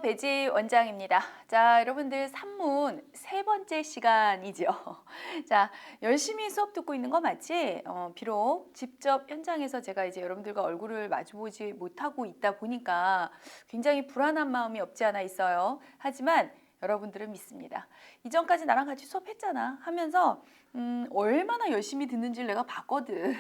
배지 원장입니다. 자, 여러분들 산문 세 번째 시간이죠. 자, 열심히 수업 듣고 있는 거 맞지? 비록 직접 현장에서 제가 이제 여러분들과 얼굴을 마주보지 못하고 있다 보니까 굉장히 불안한 마음이 없지 않아 있어요. 하지만 여러분들을 믿습니다. 이전까지 나랑 같이 수업했잖아 하면서 얼마나 열심히 듣는지를 내가 봤거든.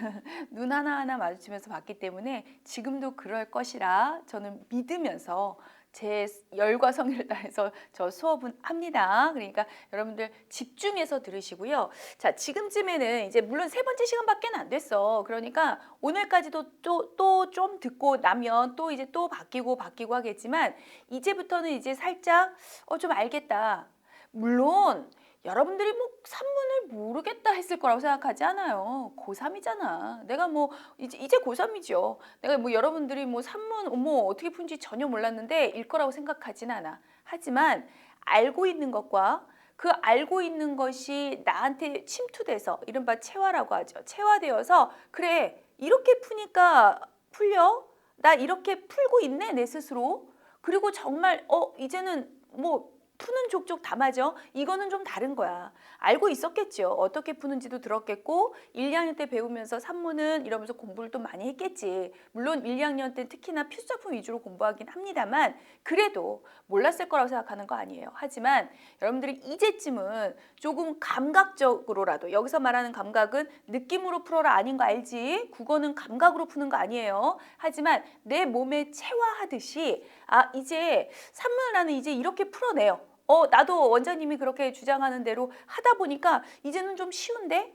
눈 하나하나 마주치면서 봤기 때문에 지금도 그럴 것이라 저는 믿으면서 제 열과 성의를 다해서 저 수업은 합니다. 그러니까 여러분들 집중해서 들으시고요. 자, 지금쯤에는 이제 물론 세 번째 시간밖에 안 됐어. 그러니까 오늘까지도 또 좀 듣고 나면 또 이제 또 바뀌고 하겠지만 이제부터는 이제 살짝 좀 알겠다. 물론 여러분들이 뭐 산문을 모르겠다 했을 거라고 생각하지 않아요. 고3이잖아. 내가 뭐 이제 고3이죠. 내가 뭐 여러분들이 뭐 산문 어떻게 푼지 전혀 몰랐는데 일 거라고 생각하진 않아. 하지만 알고 있는 것과 그 알고 있는 것이 나한테 침투돼서 이른바 체화라고 하죠. 체화되어서 그래 이렇게 푸니까 풀려? 나 이렇게 풀고 있네 내 스스로. 그리고 정말 이제는 뭐 푸는 족족 다 맞아. 이거는 좀 다른 거야. 알고 있었겠죠. 어떻게 푸는지도 들었겠고 1, 2학년 때 배우면서 산문은 이러면서 공부를 또 많이 했겠지. 물론 1, 2학년 때 특히나 필수작품 위주로 공부하긴 합니다만 그래도 몰랐을 거라고 생각하는 거 아니에요. 하지만 여러분들이 이제쯤은 조금 감각적으로라도 여기서 말하는 감각은 느낌으로 풀어라 아닌 거 알지? 국어는 감각으로 푸는 거 아니에요. 하지만 내 몸에 체화하듯이 이제 산문을 나는 이제 이렇게 풀어내요. 나도 원장님이 그렇게 주장하는 대로 하다 보니까 이제는 좀 쉬운데?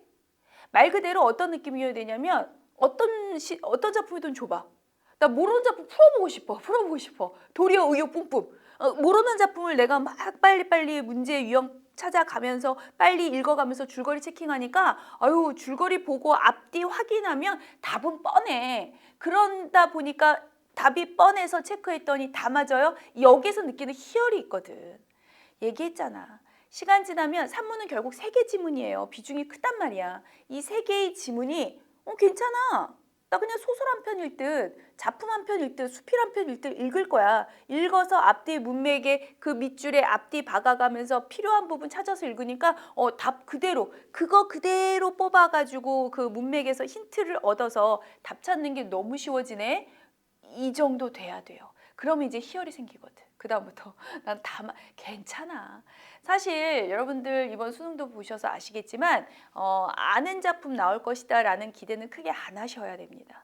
말 그대로 어떤 느낌이어야 되냐면 어떤 작품이든 줘봐. 나 모르는 작품 풀어보고 싶어. 도리어 의욕 뿜뿜. 모르는 작품을 내가 막 빨리빨리 문제 유형 찾아가면서 빨리 읽어가면서 줄거리 체킹하니까 줄거리 보고 앞뒤 확인하면 답은 뻔해. 그러다 보니까 답이 뻔해서 체크했더니 다 맞아요. 여기서 느끼는 희열이 있거든. 얘기했잖아. 시간 지나면 산문은 결국 세 개 지문이에요. 비중이 크단 말이야. 이 세 개의 지문이 괜찮아. 나 그냥 소설 한 편 읽듯 작품 한 편 읽듯 수필 한 편 읽듯 읽을 거야. 읽어서 앞뒤 문맥에 그 밑줄에 앞뒤 박아가면서 필요한 부분 찾아서 읽으니까 답 그대로 그거 그대로 뽑아가지고 그 문맥에서 힌트를 얻어서 답 찾는 게 너무 쉬워지네. 이 정도 돼야 돼요. 그러면 이제 희열이 생기거든. 그 다음부터 난 괜찮아. 사실 여러분들 이번 수능도 보셔서 아시겠지만 아는 작품 나올 것이다 라는 기대는 크게 안 하셔야 됩니다.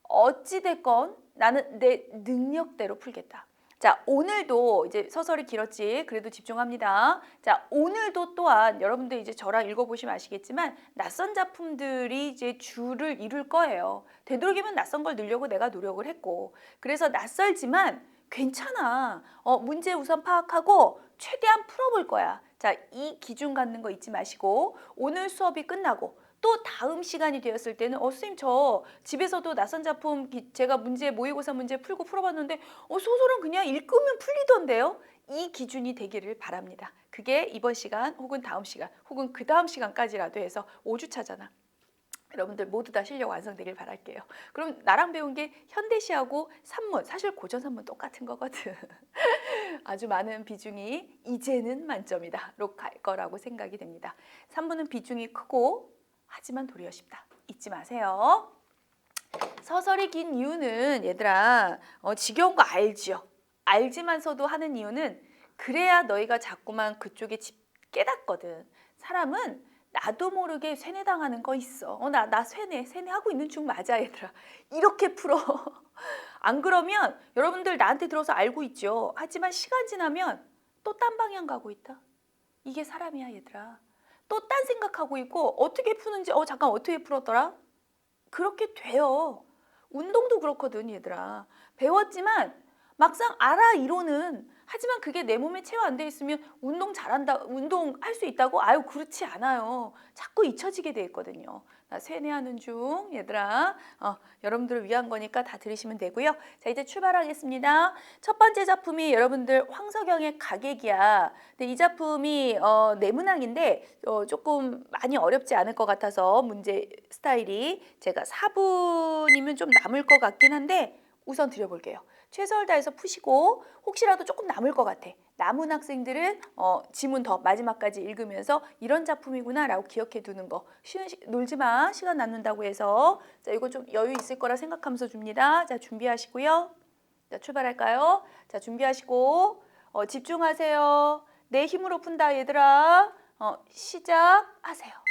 어찌됐건 나는 내 능력대로 풀겠다. 자, 오늘도 이제 서설이 길었지. 그래도 집중합니다. 자, 오늘도 또한 여러분들 이제 저랑 읽어보시면 아시겠지만 낯선 작품들이 이제 줄을 이룰 거예요. 되도록이면 낯선 걸 넣으려고 내가 노력을 했고. 그래서 낯설지만 괜찮아. 문제 우선 파악하고 최대한 풀어볼 거야. 자, 이 기준 갖는 거 잊지 마시고 오늘 수업이 끝나고 또 다음 시간이 되었을 때는 선생님 저 집에서도 낯선 작품 제가 모의고사 문제 풀어봤는데 소설은 그냥 읽으면 풀리던데요. 이 기준이 되기를 바랍니다. 그게 이번 시간 혹은 다음 시간 혹은 그 다음 시간까지라도 해서 5주차잖아. 여러분들 모두 다 실력 완성되길 바랄게요. 그럼 나랑 배운 게 현대시하고 산문, 사실 고전 산문 똑같은 거거든. 아주 많은 비중이 이제는 만점이다로 갈 거라고 생각이 됩니다. 산문은 비중이 크고 하지만 도리어 쉽다. 잊지 마세요. 서설이 긴 이유는 얘들아 지겨운 거 알지요. 알지만서도 하는 이유는 그래야 너희가 자꾸만 그쪽에 깨닫거든. 사람은 나도 모르게 세뇌당하는 거 있어. 나 세뇌하고 있는 중 맞아 얘들아. 이렇게 풀어. 안 그러면 여러분들 나한테 들어서 알고 있죠. 하지만 시간 지나면 또 딴 방향 가고 있다. 이게 사람이야 얘들아. 또 딴 생각하고 있고 어떻게 푸는지 잠깐 어떻게 풀었더라? 그렇게 돼요. 운동도 그렇거든 얘들아. 배웠지만 막상 알아 이론은. 하지만 그게 내 몸에 체화 안 돼 있으면 운동 잘한다, 운동할 수 있다고? 그렇지 않아요. 자꾸 잊혀지게 돼 있거든요. 나 세뇌하는 중 얘들아. 여러분들을 위한 거니까 다 들으시면 되고요. 자, 이제 출발하겠습니다. 첫 번째 작품이 여러분들 황석영의 가객이야. 근데 이 작품이 내문학인데 조금 많이 어렵지 않을 것 같아서 문제 스타일이 제가 4분이면 좀 남을 것 같긴 한데 우선 드려볼게요. 최선을 다해서 푸시고 혹시라도 조금 남을 것 같아. 남은 학생들은 지문 더 마지막까지 읽으면서 이런 작품이구나라고 기억해 두는 거. 놀지 마. 시간 남는다고 해서. 자, 이거 좀 여유 있을 거라 생각하면서 줍니다. 자, 준비하시고요. 자, 출발할까요? 자, 준비하시고 집중하세요. 내 힘으로 푼다, 얘들아. 시작하세요.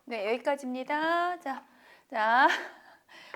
네, 여기까지입니다. 자,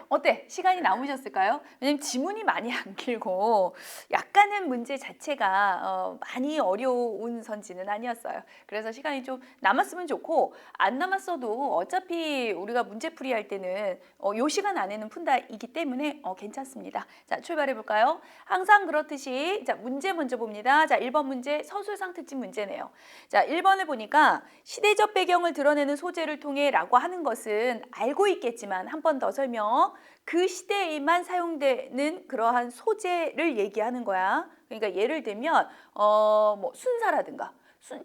어때? 시간이 남으셨을까요? 왜냐면 지문이 많이 안 길고 약간은 문제 자체가 많이 어려운 선지는 아니었어요. 그래서 시간이 좀 남았으면 좋고 안 남았어도 어차피 우리가 문제풀이 할 때는 요 시간 안에는 푼다이기 때문에 괜찮습니다. 자, 출발해 볼까요? 항상 그렇듯이 자, 문제 먼저 봅니다. 자, 1번 문제 서술상 특집 문제네요. 자, 1번을 보니까 시대적 배경을 드러내는 소재를 통해 라고 하는 것은 알고 있겠지만 한 번 더 설명. 그 시대에만 사용되는 그러한 소재를 얘기하는 거야. 그러니까 예를 들면 뭐 순사라든가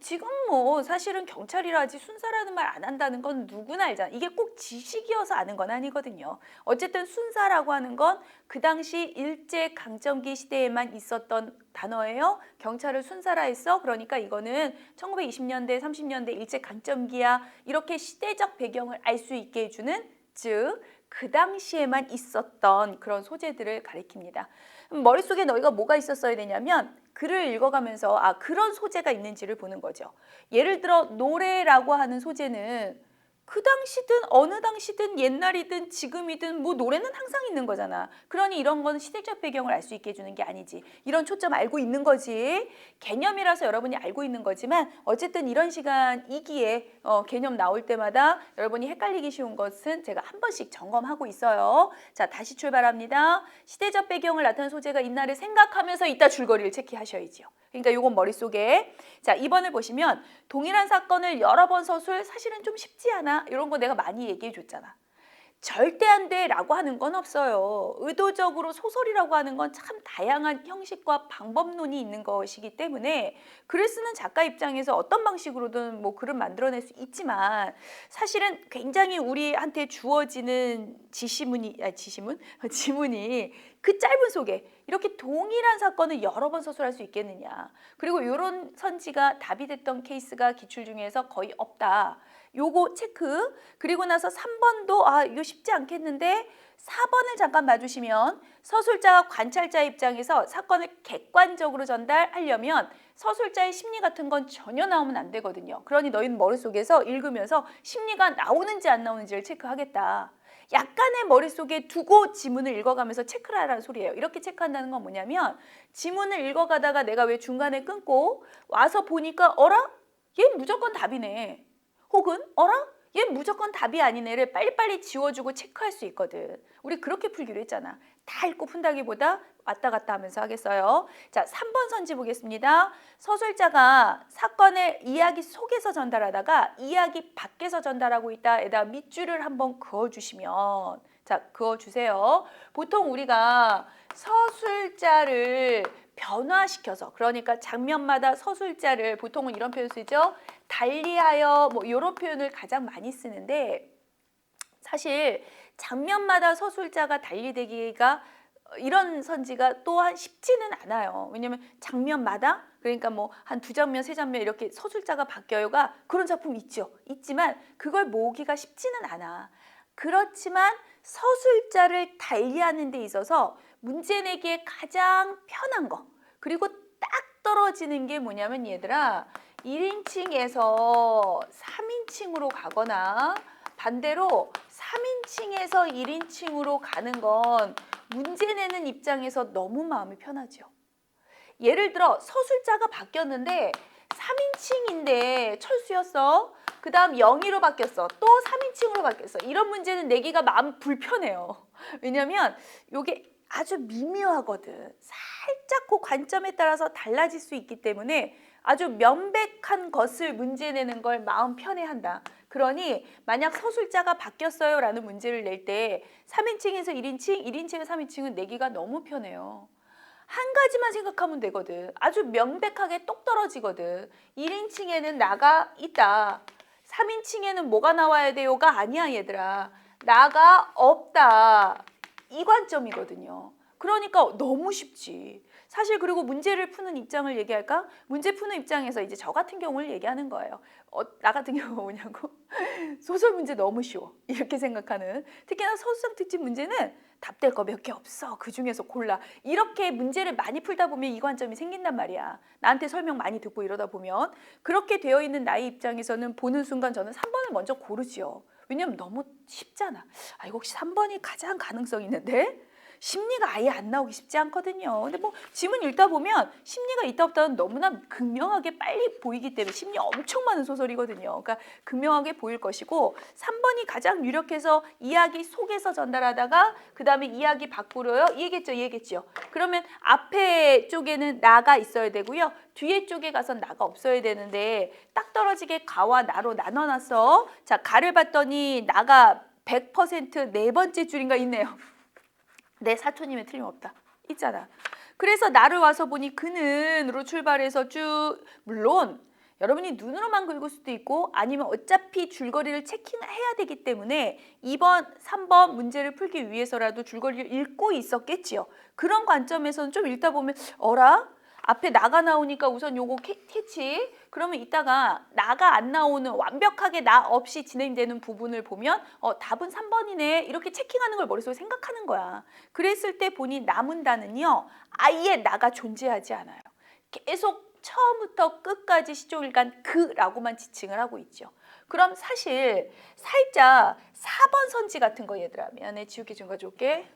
지금 뭐 사실은 경찰이라지 순사라는 말 안 한다는 건 누구나 알잖아. 이게 꼭 지식이어서 아는 건 아니거든요. 어쨌든 순사라고 하는 건 그 당시 일제강점기 시대에만 있었던 단어예요. 경찰을 순사라 했어. 그러니까 이거는 1920년대, 30년대 일제강점기야. 이렇게 시대적 배경을 알 수 있게 해주는, 즉 그 당시에만 있었던 그런 소재들을 가리킵니다. 머릿속에 너희가 뭐가 있었어야 되냐면 글을 읽어가면서 그런 소재가 있는지를 보는 거죠. 예를 들어 노래라고 하는 소재는 그 당시든 어느 당시든 옛날이든 지금이든 뭐 노래는 항상 있는 거잖아. 그러니 이런 건 시대적 배경을 알 수 있게 해주는 게 아니지. 이런 초점 알고 있는 거지. 개념이라서 여러분이 알고 있는 거지만 어쨌든 이런 시간이기에 개념 나올 때마다 여러분이 헷갈리기 쉬운 것은 제가 한 번씩 점검하고 있어요. 자, 다시 출발합니다. 시대적 배경을 나타내는 소재가 있나를 생각하면서 이따 줄거리를 체크하셔야지요. 그러니까 이건 머릿속에. 자, 2번을 보시면 동일한 사건을 여러 번 서술, 사실은 좀 쉽지 않아. 이런 거 내가 많이 얘기해 줬잖아. 절대 안 돼 라고 하는 건 없어요. 의도적으로 소설이라고 하는 건 참 다양한 형식과 방법론이 있는 것이기 때문에 글을 쓰는 작가 입장에서 어떤 방식으로든 뭐 글을 만들어낼 수 있지만 사실은 굉장히 우리한테 주어지는 지문이 그 짧은 속에 이렇게 동일한 사건을 여러 번 서술할 수 있겠느냐. 그리고 이런 선지가 답이 됐던 케이스가 기출 중에서 거의 없다. 요거 체크. 그리고 나서 3번도 이거 쉽지 않겠는데 4번을 잠깐 봐주시면 서술자와 관찰자 입장에서 사건을 객관적으로 전달하려면 서술자의 심리 같은 건 전혀 나오면 안 되거든요. 그러니 너희는 머릿속에서 읽으면서 심리가 나오는지 안 나오는지를 체크하겠다. 약간의 머릿속에 두고 지문을 읽어가면서 체크를 하라는 소리예요. 이렇게 체크한다는 건 뭐냐면 지문을 읽어가다가 내가 왜 중간에 끊고 와서 보니까 어라? 얘 무조건 답이네. 혹은 어라? 얘 무조건 답이 아니네를 빨리빨리 지워주고 체크할 수 있거든. 우리 그렇게 풀기로 했잖아. 다 읽고 푼다기보다 왔다 갔다 하면서 하겠어요. 자, 3번 선지 보겠습니다. 서술자가 사건을 이야기 속에서 전달하다가 이야기 밖에서 전달하고 있다에다 밑줄을 한번 그어주시면, 자, 그어주세요. 보통 우리가 서술자를 변화시켜서, 그러니까 장면마다 서술자를 보통은 이런 표현 쓰죠. 달리하여 뭐 이런 표현을 가장 많이 쓰는데 사실 장면마다 서술자가 달리되기가 이런 선지가 또한 쉽지는 않아요. 왜냐하면 장면마다, 그러니까 뭐 한 2장면, 3장면 이렇게 서술자가 바뀌어요가 그런 작품 있죠. 있지만 그걸 모으기가 쉽지는 않아. 그렇지만 서술자를 달리하는 데 있어서 문제 내기에 가장 편한 거, 그리고 딱 떨어지는 게 뭐냐면 얘들아 1인칭에서 3인칭으로 가거나 반대로 3인칭에서 1인칭으로 가는 건 문제 내는 입장에서 너무 마음이 편하죠. 예를 들어 서술자가 바뀌었는데 3인칭인데 철수였어. 그 다음 영희로 바뀌었어. 또 3인칭으로 바뀌었어. 이런 문제는 내기가 마음 불편해요. 왜냐면 이게 아주 미묘하거든. 살짝 그 관점에 따라서 달라질 수 있기 때문에 아주 명백한 것을 문제 내는 걸 마음 편해한다. 그러니 만약 서술자가 바뀌었어요 라는 문제를 낼 때 3인칭에서 1인칭, 1인칭에서 3인칭은 내기가 너무 편해요. 한 가지만 생각하면 되거든. 아주 명백하게 똑 떨어지거든. 1인칭에는 나가 있다. 3인칭에는 뭐가 나와야 돼요가 아니야 얘들아. 나가 없다. 이 관점이거든요. 그러니까 너무 쉽지. 사실 그리고 문제를 푸는 입장을 얘기할까? 문제 푸는 입장에서 이제 저 같은 경우를 얘기하는 거예요. 나 같은 경우가 뭐냐고? 소설 문제 너무 쉬워. 이렇게 생각하는. 특히나 서술상 특집 문제는 답될 거 몇 개 없어. 그중에서 골라. 이렇게 문제를 많이 풀다 보면 이 관점이 생긴단 말이야. 나한테 설명 많이 듣고 이러다 보면. 그렇게 되어 있는 나의 입장에서는 보는 순간 저는 3번을 먼저 고르지요. 왜냐면 너무 쉽잖아. 이거 혹시 3번이 가장 가능성 있는데? 심리가 아예 안 나오기 쉽지 않거든요. 근데 뭐 지문 읽다 보면 심리가 있다 없다는 너무나 극명하게 빨리 보이기 때문에 심리 엄청 많은 소설이거든요. 그러니까 극명하게 보일 것이고 3번이 가장 유력해서 이야기 속에서 전달하다가 그 다음에 이야기 밖으로요. 얘기했죠. 그러면 앞에 쪽에는 나가 있어야 되고요. 뒤에 쪽에 가선 나가 없어야 되는데 딱 떨어지게 가와 나로 나눠놨어. 자, 가를 봤더니 나가 100%네 번째 줄인가 있네요. 내 사촌이면 틀림없다. 있잖아. 그래서 나를 와서 보니 그는으로 출발해서 쭉 물론 여러분이 눈으로만 긁을 수도 있고 아니면 어차피 줄거리를 체킹해야 되기 때문에 2번, 3번 문제를 풀기 위해서라도 줄거리를 읽고 있었겠지요. 그런 관점에서는 좀 읽다 보면 어라? 앞에 나가 나오니까 우선 요거 캐치. 그러면 이따가 나가 안 나오는 완벽하게 나 없이 진행되는 부분을 보면 답은 3번이네. 이렇게 체킹하는 걸 머릿속에 생각하는 거야. 그랬을 때 보니 남은 단은요. 아예 나가 존재하지 않아요. 계속 처음부터 끝까지 시종일관 그라고만 지칭을 하고 있죠. 그럼 사실 살짝 4번 선지 같은 거 얘들아. 미안해. 지우개 좀 가져올게.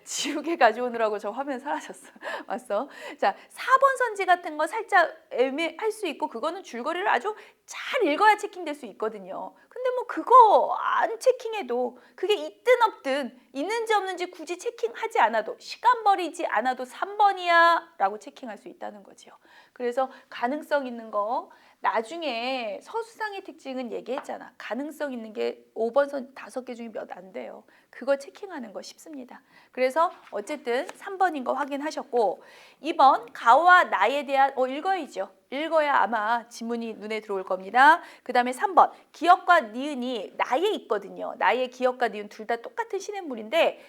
지우개 가져오느라고 저 화면 사라졌어. 왔어. 자, 4번 선지 같은 거 살짝 애매할 수 있고 그거는 줄거리를 아주 잘 읽어야 체킹될 수 있거든요. 근데 뭐 그거 안 체킹해도 그게 있든 없든 있는지 없는지 굳이 체킹하지 않아도 시간 버리지 않아도 3번이야 라고 체킹할 수 있다는 거죠. 그래서 가능성 있는 거 나중에 서술상의 특징은 얘기했잖아. 가능성 있는 게 5번 선 5개 중에 몇 안 돼요. 그거 체킹하는 거 쉽습니다. 그래서 어쨌든 3번인 거 확인하셨고 2번 가와 나에 대한 읽어야죠. 읽어야 아마 지문이 눈에 들어올 겁니다. 그 다음에 3번 기억과 니은이 나에 있거든요. 나의 기억과 니은 둘 다 똑같은 시냇물인데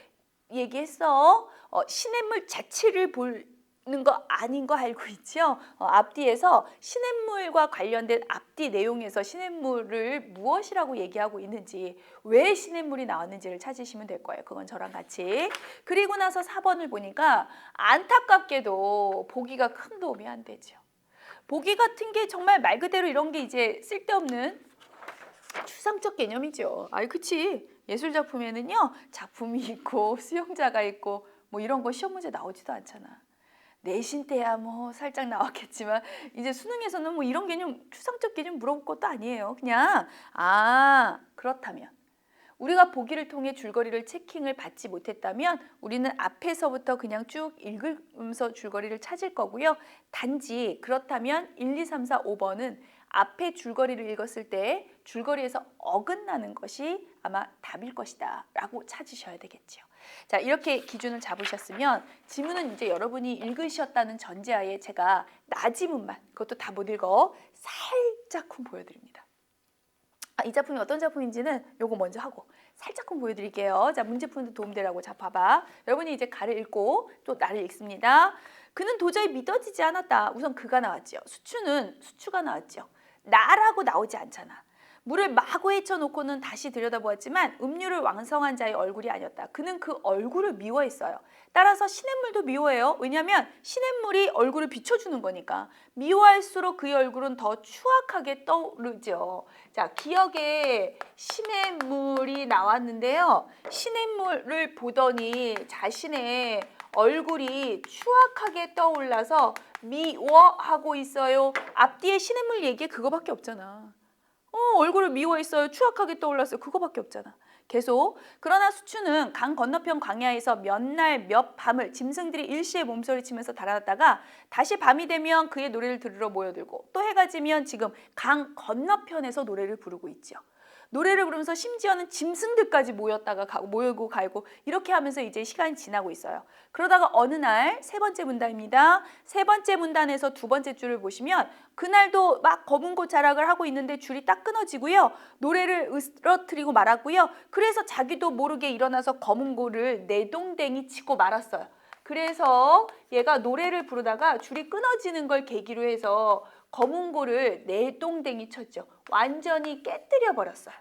얘기했어. 시냇물 자체를 보는 거 아닌 거 알고 있죠? 앞뒤에서 시냇물과 관련된 앞뒤 내용에서 시냇물을 무엇이라고 얘기하고 있는지 왜 시냇물이 나왔는지를 찾으시면 될 거예요. 그건 저랑 같이. 그리고 나서 4번을 보니까 안타깝게도 보기가 큰 도움이 안 되죠. 보기 같은 게 정말 말 그대로 이런 게 이제 쓸데없는 추상적 개념이죠. 아이 그치. 예술 작품에는요. 작품이 있고 수영자가 있고 뭐 이런 거 시험 문제 나오지도 않잖아. 내신 때야 뭐 살짝 나왔겠지만 이제 수능에서는 뭐 이런 개념 추상적 개념 물어볼 것도 아니에요. 그냥 그렇다면 우리가 보기를 통해 줄거리를 체킹을 받지 못했다면 우리는 앞에서부터 그냥 쭉 읽으면서 줄거리를 찾을 거고요. 단지 그렇다면 1, 2, 3, 4, 5번은 앞에 줄거리를 읽었을 때 줄거리에서 어긋나는 것이 아마 답일 것이다 라고 찾으셔야 되겠죠. 자, 이렇게 기준을 잡으셨으면 지문은 이제 여러분이 읽으셨다는 전제하에 제가 나지문만 그것도 다 못 읽어 살짝쿵 보여드립니다. 이 작품이 어떤 작품인지는 요거 먼저 하고 살짝쿵 보여드릴게요. 자, 문제 푸는데 도움되라고. 자, 봐봐. 여러분이 이제 가를 읽고 또 나를 읽습니다. 그는 도저히 믿어지지 않았다. 우선 그가 나왔죠. 수추가 나왔죠. 나라고 나오지 않잖아. 물을 마구 헤쳐놓고는 다시 들여다보았지만 음료를 왕성한 자의 얼굴이 아니었다. 그는 그 얼굴을 미워했어요. 따라서 시냇물도 미워해요. 왜냐하면 시냇물이 얼굴을 비춰주는 거니까. 미워할수록 그의 얼굴은 더 추악하게 떠오르죠. 자, 기억에 시냇물이 나왔는데요. 시냇물을 보더니 자신의 얼굴이 추악하게 떠올라서 미워하고 있어요. 앞뒤에 시냇물 얘기에 그거밖에 없잖아. 얼굴을 미워했어요. 추악하게 떠올랐어요. 그거밖에 없잖아. 계속. 그러나 수추는 강 건너편 광야에서 몇 날 몇 밤을 짐승들이 일시에 몸소리치면서 달아났다가 다시 밤이 되면 그의 노래를 들으러 모여들고 또 해가 지면 지금 강 건너편에서 노래를 부르고 있죠. 노래를 부르면서 심지어는 짐승들까지 모이고 가고 이렇게 하면서 이제 시간이 지나고 있어요. 그러다가 어느 날 세 번째 문단입니다. 세 번째 문단에서 두 번째 줄을 보시면 그날도 막 검은고 자락을 하고 있는데 줄이 딱 끊어지고요. 노래를 으스러뜨리고 말았고요. 그래서 자기도 모르게 일어나서 검은고를 내동댕이 치고 말았어요. 그래서 얘가 노래를 부르다가 줄이 끊어지는 걸 계기로 해서 검은고를 내동댕이 쳤죠. 완전히 깨뜨려 버렸어요.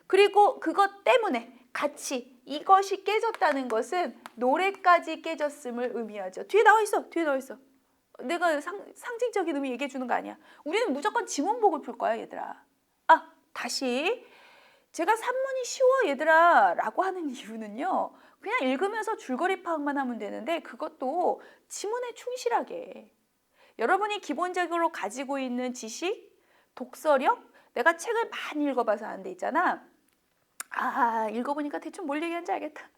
그리고 그것 때문에 같이 이것이 깨졌다는 것은 노래까지 깨졌음을 의미하죠. 뒤에 나와 있어. 내가 상징적인 의미 얘기해 주는 거 아니야. 우리는 무조건 지문복을 풀 거야, 얘들아. 다시. 제가 산문이 쉬워, 얘들아 라고 하는 이유는요. 그냥 읽으면서 줄거리 파악만 하면 되는데 그것도 지문에 충실하게. 여러분이 기본적으로 가지고 있는 지식, 독서력, 내가 책을 많이 읽어봐서 아는 데 있잖아. 읽어보니까 대충 뭘 얘기하는지 알겠다.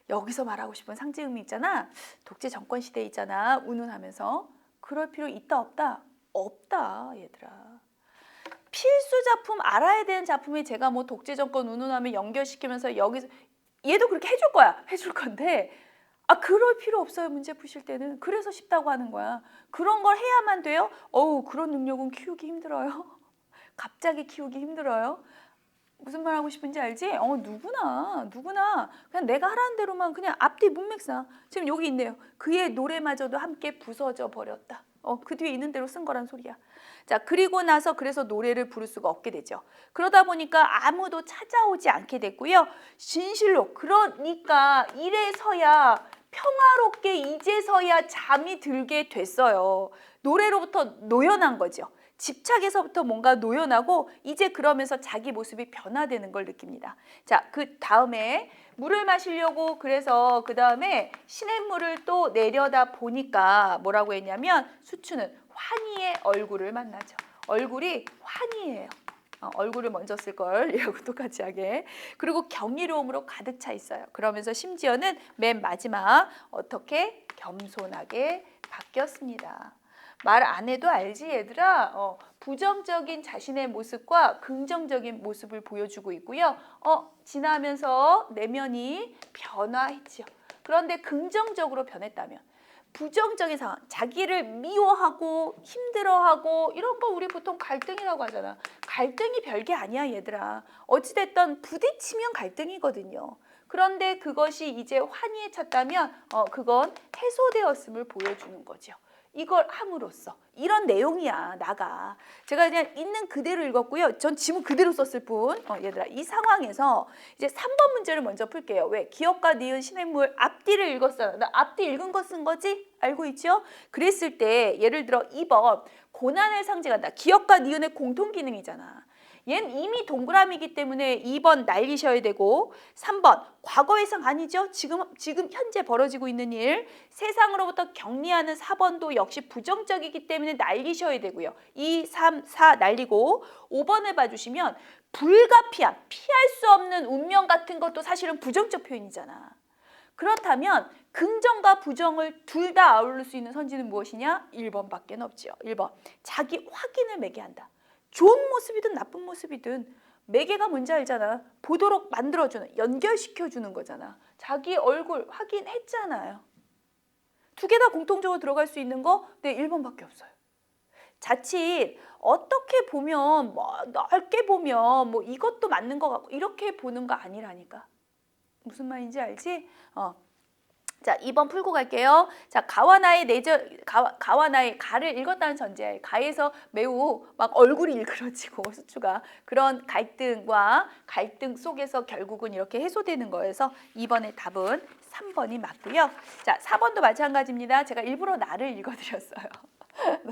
여기서 말하고 싶은 상징 의미 있잖아. 독재 정권 시대에 있잖아. 운운하면서. 그럴 필요 있다 없다? 없다, 얘들아. 필수 작품, 알아야 되는 작품에 제가 뭐 독재정권 운운하면 연결시키면서 여기서 얘도 그렇게 해줄 거야. 해줄 건데 그럴 필요 없어요. 문제 푸실 때는. 그래서 쉽다고 하는 거야. 그런 걸 해야만 돼요? 그런 능력은 키우기 힘들어요. 갑자기 키우기 힘들어요. 무슨 말 하고 싶은지 알지? 누구나 그냥 내가 하라는 대로만 그냥 앞뒤 문맥상. 지금 여기 있네요. 그의 노래마저도 함께 부서져 버렸다. 그 뒤에 있는 대로 쓴 거란 소리야. 자, 그리고 나서 그래서 노래를 부를 수가 없게 되죠. 그러다 보니까 아무도 찾아오지 않게 됐고요. 진실로 그러니까 이래서야 평화롭게 이제서야 잠이 들게 됐어요. 노래로부터 노연한 거죠. 집착에서부터 뭔가 노연하고 이제 그러면서 자기 모습이 변화되는 걸 느낍니다. 자, 그 다음에 물을 마시려고 그래서 그 다음에 시냇물을 또 내려다 보니까 뭐라고 했냐면 수추는 환희의 얼굴을 만나죠. 얼굴이 환희예요. 얼굴을 먼저 쓸 걸 얘하고 똑같이 하게. 그리고 경이로움으로 가득 차 있어요. 그러면서 심지어는 맨 마지막 어떻게 겸손하게 바뀌었습니다. 말 안 해도 알지 얘들아. 부정적인 자신의 모습과 긍정적인 모습을 보여주고 있고요. 지나면서 내면이 변화했죠. 그런데 긍정적으로 변했다면 부정적인 상황, 자기를 미워하고 힘들어하고 이런 거 우리 보통 갈등이라고 하잖아. 갈등이 별게 아니야 얘들아. 어찌됐든 부딪히면 갈등이거든요. 그런데 그것이 이제 환희에 찼다면 그건 해소되었음을 보여주는 거죠. 이걸 함으로써 이런 내용이야. 나가 제가 그냥 있는 그대로 읽었고요. 전 지문 그대로 썼을 뿐. 얘들아 이 상황에서 이제 3번 문제를 먼저 풀게요. 왜? 기역과 니은 시냇물 앞뒤를 읽었어요. 나 앞뒤 읽은 거 쓴 거지? 알고 있죠? 그랬을 때 예를 들어 2번 고난을 상징한다. 기역과 니은의 공통 기능이잖아. 얘는 이미 동그라미이기 때문에 2번 날리셔야 되고 3번 과거의상 아니죠. 지금 현재 벌어지고 있는 일. 세상으로부터 격리하는 4번도 역시 부정적이기 때문에 날리셔야 되고요. 2, 3, 4 날리고 5번을 봐주시면 불가피한 피할 수 없는 운명 같은 것도 사실은 부정적 표현이잖아. 그렇다면 긍정과 부정을 둘 다 아울릴 수 있는 선지는 무엇이냐? 1번밖에 없죠. 1번 자기 확인을 매게 한다. 좋은 모습이든 나쁜 모습이든 매개가 뭔지 알잖아. 보도록 만들어주는, 연결시켜주는 거잖아. 자기 얼굴 확인했잖아요. 두 개 다 공통적으로 들어갈 수 있는 거? 네, 1번밖에 없어요. 자칫 어떻게 보면 넓게 보면 이것도 맞는 것 같고 이렇게 보는 거 아니라니까. 무슨 말인지 알지? 자, 2번 풀고 갈게요. 자, 가와 나의 가를 읽었다는 전제에 가에서 매우 막 얼굴이 일그러지고 수추가 그런 갈등과 갈등 속에서 결국은 이렇게 해소되는 거여서 2번의 답은 3번이 맞고요. 자, 4번도 마찬가지입니다. 제가 일부러 나를 읽어드렸어요.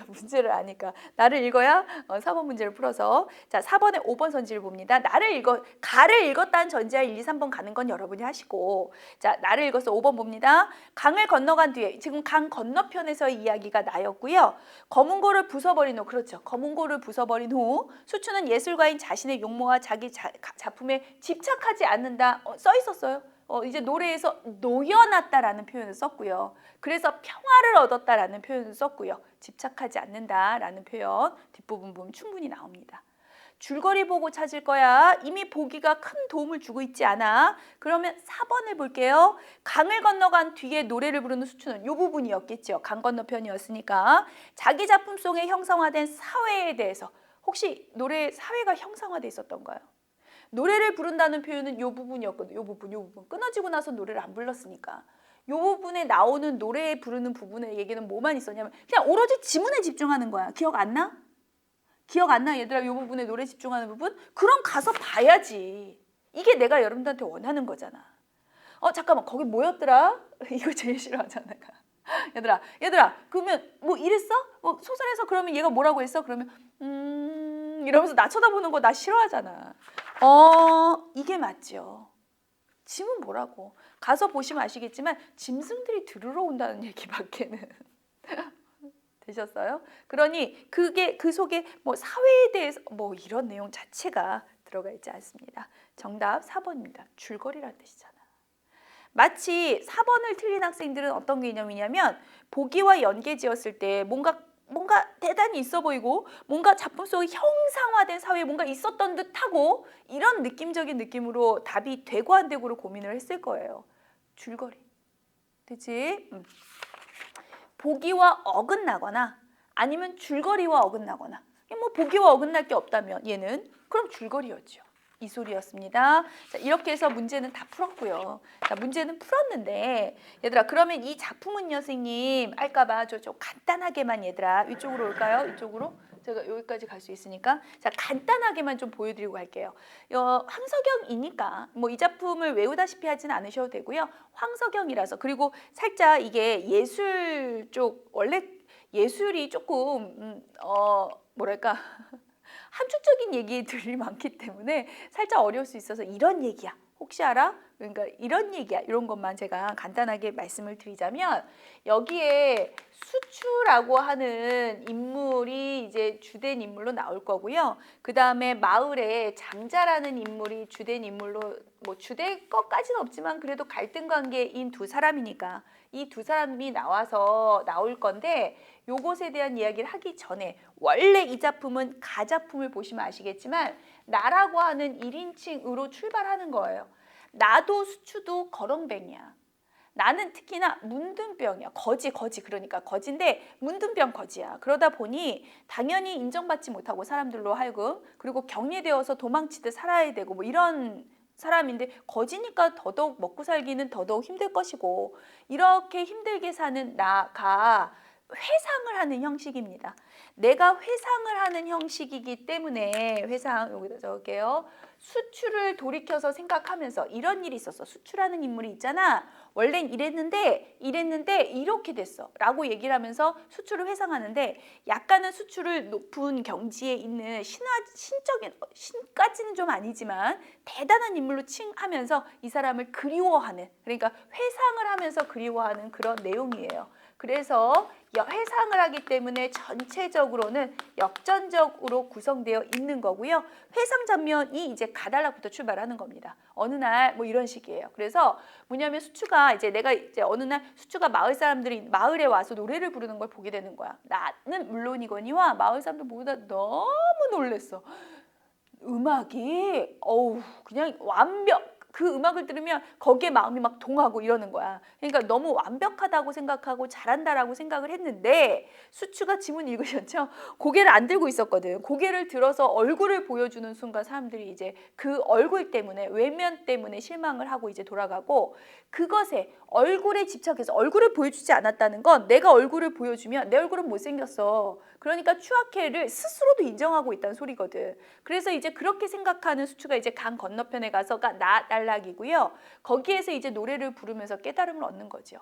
문제를 아니까 나를 읽어야 4번 문제를 풀어서. 자, 4번에 5번 선지를 봅니다. 가를 읽었다는 전제하 1, 2, 3번 가는 건 여러분이 하시고, 자, 나를 읽어서 5번 봅니다. 강을 건너간 뒤에, 지금 강 건너편에서의 이야기가 나였고요. 검은고를 부숴버린 후, 그렇죠. 검은고를 부숴버린 후 수추는 예술가인 자신의 용모와 자기 작품에 집착하지 않는다. 써 있었어요. 이제 노래에서 놓여놨다라는 표현을 썼고요. 그래서 평화를 얻었다라는 표현을 썼고요. 집착하지 않는다라는 표현 뒷부분 보면 충분히 나옵니다. 줄거리 보고 찾을 거야. 이미 보기가 큰 도움을 주고 있지 않아. 그러면 4번을 볼게요. 강을 건너간 뒤에 노래를 부르는 수추는 이 부분이었겠죠. 강 건너편이었으니까. 자기 작품 속에 형성화된 사회에 대해서 혹시 노래에 사회가 형성화돼 있었던가요? 노래를 부른다는 표현은 이 부분이었거든요. 이 부분. 끊어지고 나서 노래를 안 불렀으니까. 이 부분에 나오는 노래 부르는 부분의 얘기는 뭐만 있었냐면 그냥 오로지 지문에 집중하는 거야. 기억 안 나? 기억 안 나? 얘들아, 이 부분에 노래 집중하는 부분? 그럼 가서 봐야지. 이게 내가 여러분들한테 원하는 거잖아. 잠깐만, 거기 뭐였더라? 이거 제일 싫어하잖아. 얘들아, 그러면 이랬어? 소설에서 그러면 얘가 뭐라고 했어? 그러면 이러면서 나 쳐다보는 거 나 싫어하잖아. 이게 맞죠. 짐은 뭐라고? 가서 보시면 아시겠지만 짐승들이 들으러 온다는 얘기밖에는 되셨어요? 그러니 그게 그 속에 사회에 대해서 이런 내용 자체가 들어가 있지 않습니다. 정답 4번입니다. 줄거리란 뜻이잖아. 마치 4번을 틀린 학생들은 어떤 개념이냐면 보기와 연계지었을 때 뭔가 뭔가 대단히 있어 보이고 뭔가 작품 속에 형상화된 사회에 뭔가 있었던 듯하고 이런 느낌적인 느낌으로 답이 되고 안 되고를 고민을 했을 거예요. 줄거리. 그치? 보기와 어긋나거나 아니면 줄거리와 어긋나거나 뭐 보기와 어긋날 게 없다면 얘는 그럼 줄거리였죠. 이 소리였습니다. 자, 이렇게 해서 문제는 다 풀었고요. 자, 문제는 풀었는데 얘들아 그러면 이 작품은요 선생님 알까봐 좀 간단하게만 얘들아 이쪽으로 올까요? 이쪽으로? 제가 여기까지 갈 수 있으니까 자 간단하게만 좀 보여드리고 갈게요. 황석영이니까 뭐 이 작품을 외우다시피 하진 않으셔도 되고요. 황석영이라서 그리고 살짝 이게 예술 쪽 원래 예술이 조금 뭐랄까 함축적인 얘기들이 많기 때문에 살짝 어려울 수 있어서 이런 얘기야. 혹시 알아? 그러니까 이런 얘기야. 이런 것만 제가 간단하게 말씀을 드리자면 여기에 수추라고 하는 인물이 이제 주된 인물로 나올 거고요. 그 다음에 마을에 장자라는 인물이 주된 인물로 뭐 주될 것까지는 없지만 그래도 갈등 관계인 두 사람이니까 이 두 사람이 나와서 나올 건데 요것에 대한 이야기를 하기 전에 원래 이 작품은 가작품을 보시면 아시겠지만 나라고 하는 1인칭으로 출발하는 거예요. 나도 수추도 거렁뱅이야. 나는 특히나 문둥병이야. 거지 그러니까 거지인데 문둥병 거지야. 그러다 보니 당연히 인정받지 못하고 사람들로 하여금 그리고 격리되어서 도망치듯 살아야 되고 뭐 이런 사람인데 거지니까 더더욱 먹고 살기는 더더욱 힘들 것이고 이렇게 힘들게 사는 나가 회상을 하는 형식입니다. 내가 회상을 하는 형식이기 때문에 회상 여기다 적을게요. 수추를 돌이켜서 생각하면서 이런 일이 있었어. 수추라는 인물이 있잖아. 원래는 이랬는데 이렇게 됐어 라고 얘기를 하면서 수추를 회상하는데 약간은 수추를 높은 경지에 있는 신적인 신까지는 좀 아니지만 대단한 인물로 칭하면서 이 사람을 그리워하는 그러니까 회상을 하면서 그리워하는 그런 내용이에요. 그래서 회상을 하기 때문에 전체적으로는 역전적으로 구성되어 있는 거고요. 회상 장면이 이제 가달락부터 출발하는 겁니다. 어느 날 뭐 이런 식이에요. 그래서 뭐냐면 수추가 내가 어느 날 수추가 마을 사람들이 마을에 와서 노래를 부르는 걸 보게 되는 거야. 나는 물론이거니와 마을 사람들 모두 다 너무 놀랬어. 음악이 그냥 그 음악을 들으면 거기에 마음이 막 동하고 이러는 거야. 그러니까 너무 완벽하다고 생각하고 잘한다라고 생각을 했는데 수추가 지문 읽으셨죠? 고개를 안 들고 있었거든. 고개를 들어서 얼굴을 보여주는 순간 사람들이 이제 그 얼굴 때문에 외면 때문에 실망을 하고 이제 돌아가고 그것에 얼굴에 집착해서 얼굴을 보여주지 않았다는 건 내가 얼굴을 보여주면 내 얼굴은 못생겼어. 그러니까 추악해를 스스로도 인정하고 있다는 소리거든. 그래서 이제 그렇게 생각하는 수추가 이제 강 건너편에 가서가 나달락이고요. 거기에서 이제 노래를 부르면서 깨달음을 얻는 거죠.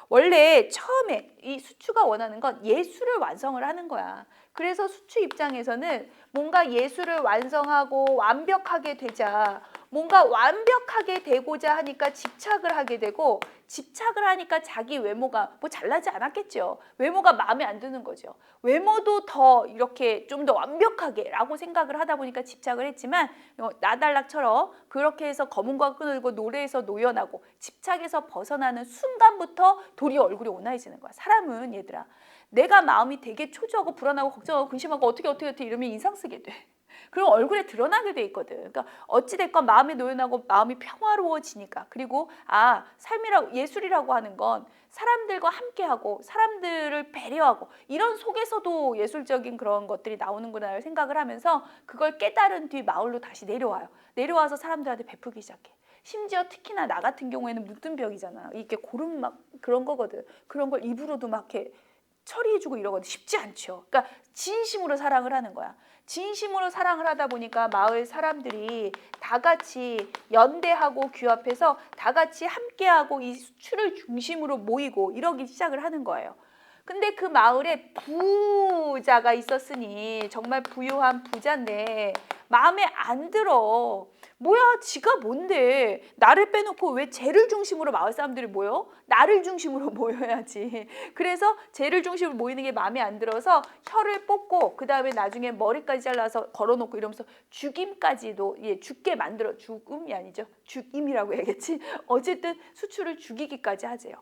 원래 처음에 이 수추가 원하는 건 예술을 완성을 하는 거야. 그래서 수추 입장에서는 뭔가 예술을 완성하고 완벽하게 되자 뭔가 완벽하게 되고자 하니까 집착을 하게 되고 집착을 하니까 자기 외모가 뭐 잘나지 않았겠죠. 외모가 마음에 안 드는 거죠. 외모도 더 이렇게 좀 더 완벽하게 라고 생각을 하다 보니까 집착을 했지만 나달락처럼 그렇게 해서 검은과 끈을고 노래에서 노연하고 집착에서 벗어나는 순간부터 도리어 얼굴이 온화해지는 거야. 사람은 얘들아 내가 마음이 되게 초조하고 불안하고 걱정하고 근심하고 어떻게 이러면 인상 쓰게 돼. 그럼 얼굴에 드러나게 돼 있거든. 그러니까 어찌됐건 마음이 노연하고 마음이 평화로워지니까. 그리고 삶이라고 예술이라고 하는 건 사람들과 함께하고 사람들을 배려하고 이런 속에서도 예술적인 그런 것들이 나오는구나 생각을 하면서 그걸 깨달은 뒤 마을로 다시 내려와요. 내려와서 사람들한테 베풀기 시작해. 심지어 특히나 나 같은 경우에는 문둥병이잖아. 이게 고름 막 그런 거거든. 그런 걸 입으로도 막 이렇게 처리해주고 이러거든. 쉽지 않죠. 그러니까 진심으로 사랑을 하는 거야. 진심으로 사랑을 하다 보니까 마을 사람들이 다 같이 연대하고 규합해서 다 같이 함께하고 이 수출을 중심으로 모이고 이러기 시작을 하는 거예요. 근데 그 마을에 부자가 있었으니 정말 부유한 부자인데 마음에 안 들어. 뭐야 지가 뭔데 나를 빼놓고 왜 쟤를 중심으로 마을 사람들이 모여? 나를 중심으로 모여야지. 그래서 쟤를 중심으로 모이는 게 마음에 안 들어서 혀를 뽑고 그 다음에 나중에 머리까지 잘라서 걸어놓고 이러면서 죽임까지도 죽게 만들어. 죽음이 아니죠. 죽임이라고 해야겠지. 어쨌든 수출을 죽이기까지 하재요.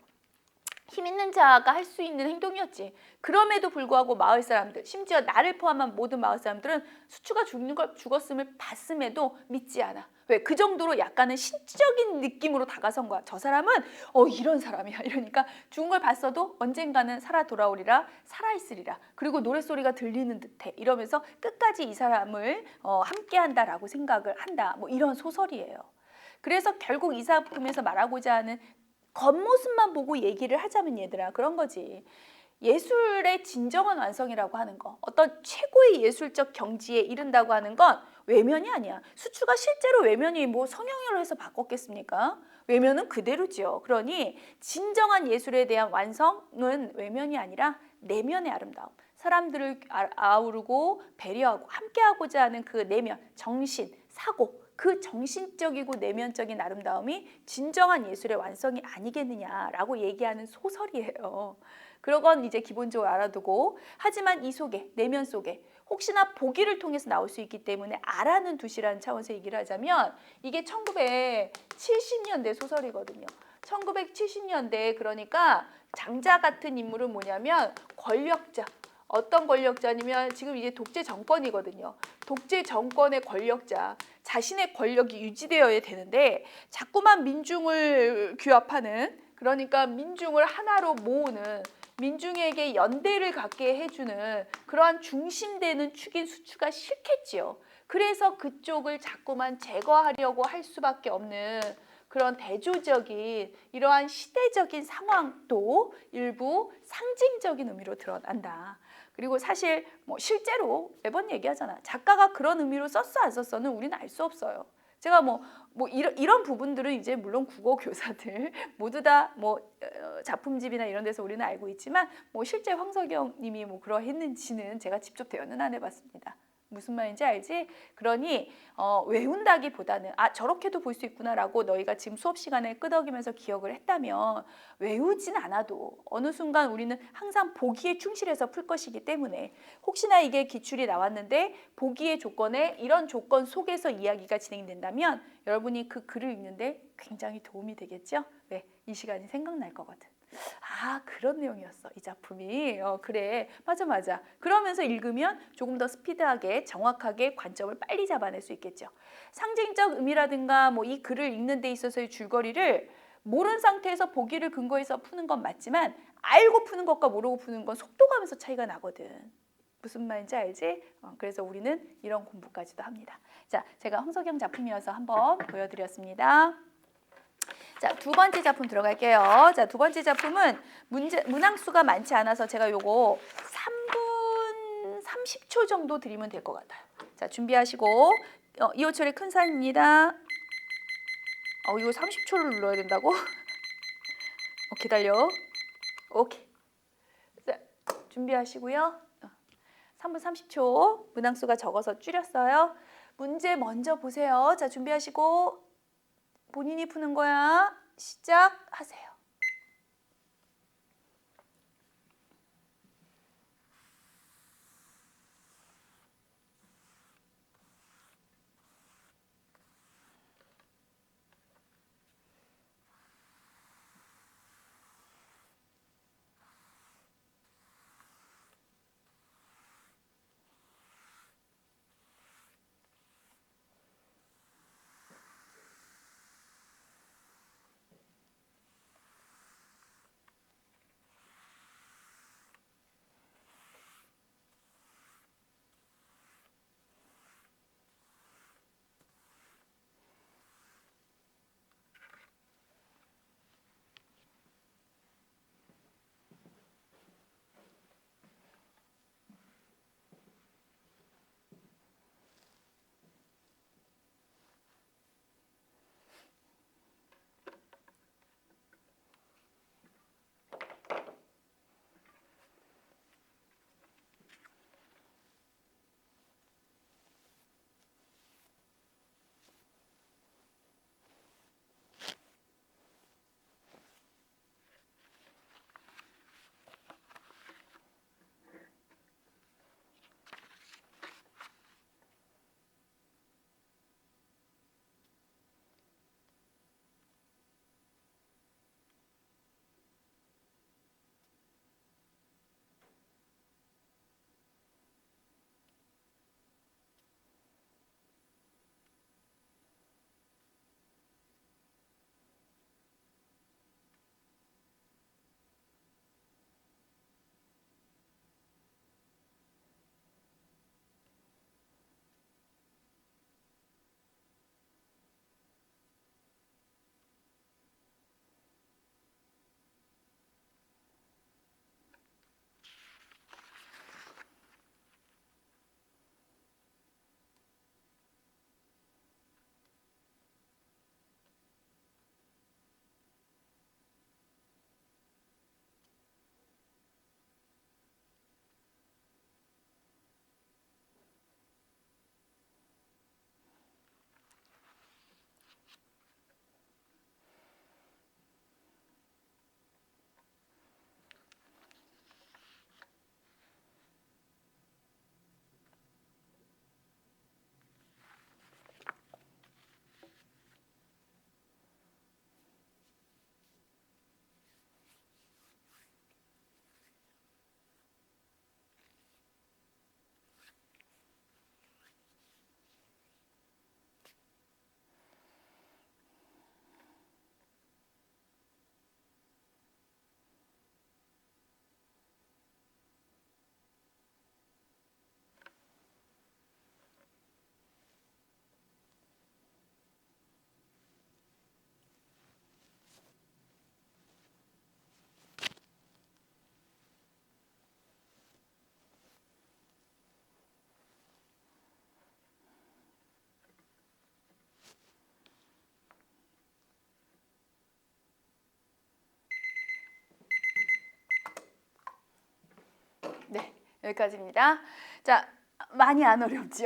힘 있는 자가 할 수 있는 행동이었지. 그럼에도 불구하고 마을 사람들, 심지어 나를 포함한 모든 마을 사람들은 수추가 죽었음을 봤음에도 믿지 않아. 왜? 그 정도로 약간은 신적인 느낌으로 다가선 거야. 저 사람은 이런 사람이야. 이러니까 죽은 걸 봤어도 언젠가는 살아 돌아오리라, 살아있으리라. 그리고 노랫소리가 들리는 듯해. 이러면서 끝까지 이 사람을 함께한다라고 생각을 한다. 뭐 이런 소설이에요. 그래서 결국 이 작품에서 말하고자 하는 겉모습만 보고 얘기를 하자면 얘들아 그런 거지. 예술의 진정한 완성이라고 하는 거, 어떤 최고의 예술적 경지에 이른다고 하는 건 외면이 아니야. 수추가 실제로 외면이 뭐 성형으로 해서 바꿨겠습니까? 외면은 그대로지요. 그러니 진정한 예술에 대한 완성은 외면이 아니라 내면의 아름다움. 사람들을 아우르고 배려하고 함께하고자 하는 그 내면, 정신, 사고, 그 정신적이고 내면적인 아름다움이 진정한 예술의 완성이 아니겠느냐라고 얘기하는 소설이에요. 그건 이제 기본적으로 알아두고, 하지만 이 속에, 내면 속에 혹시나 보기를 통해서 나올 수 있기 때문에 알아는 두시라는 차원에서 얘기를 하자면, 이게 1970년대 소설이거든요. 1970년대, 그러니까 장자 같은 인물은 뭐냐면 권력자. 어떤 권력자냐면 지금 이게 독재 정권이거든요. 독재 정권의 권력자. 자신의 권력이 유지되어야 되는데 자꾸만 민중을 규합하는, 그러니까 민중을 하나로 모으는, 민중에게 연대를 갖게 해주는 그러한 중심되는 축인 수추가 싫겠지요. 그래서 그쪽을 자꾸만 제거하려고 할 수밖에 없는 그런 대조적인 이러한 시대적인 상황도 일부 상징적인 의미로 드러난다. 그리고 사실 뭐 실제로 매번 얘기하잖아. 작가가 그런 의미로 썼어 안 썼어는 우리는 알 수 없어요. 제가 이런 부분들은 이제 물론 국어 교사들 모두 다 작품집이나 이런 데서 우리는 알고 있지만 실제 황석영 님이 그러했는지는 제가 직접 대화는 안 해봤습니다. 무슨 말인지 알지? 그러니 외운다기보다는 저렇게도 볼 수 있구나라고 너희가 지금 수업 시간에 끄덕이면서 기억을 했다면 외우진 않아도 어느 순간 우리는 항상 보기에 충실해서 풀 것이기 때문에 혹시나 이게 기출이 나왔는데 보기의 조건에 이런 조건 속에서 이야기가 진행된다면 여러분이 그 글을 읽는데 굉장히 도움이 되겠죠? 왜? 이 시간이 생각날 거거든. 그런 내용이었어 이 작품이. 그래 맞아. 그러면서 읽으면 조금 더 스피드하게 정확하게 관점을 빨리 잡아낼 수 있겠죠. 상징적 의미라든가 이 글을 읽는 데 있어서의 줄거리를 모른 상태에서 보기를 근거해서 푸는 건 맞지만 알고 푸는 것과 모르고 푸는 건 속도감에서 차이가 나거든. 무슨 말인지 알지? 그래서 우리는 이런 공부까지도 합니다. 자, 제가 황석영 작품이어서 한번 보여드렸습니다. 자, 두 번째 작품 들어갈게요. 자, 두 번째 작품은 문항수가 많지 않아서 제가 요거 3분 30초 정도 드리면 될 것 같아요. 자, 준비하시고 이호철의 큰 산입니다. 이거 30초를 눌러야 된다고? 기다려. 오케이. 자, 준비하시고요. 3분 30초. 문항수가 적어서 줄였어요. 문제 먼저 보세요. 자, 준비하시고 본인이 푸는 거야. 시작하세요. 여기까지입니다. 자, 많이 안 어렵죠?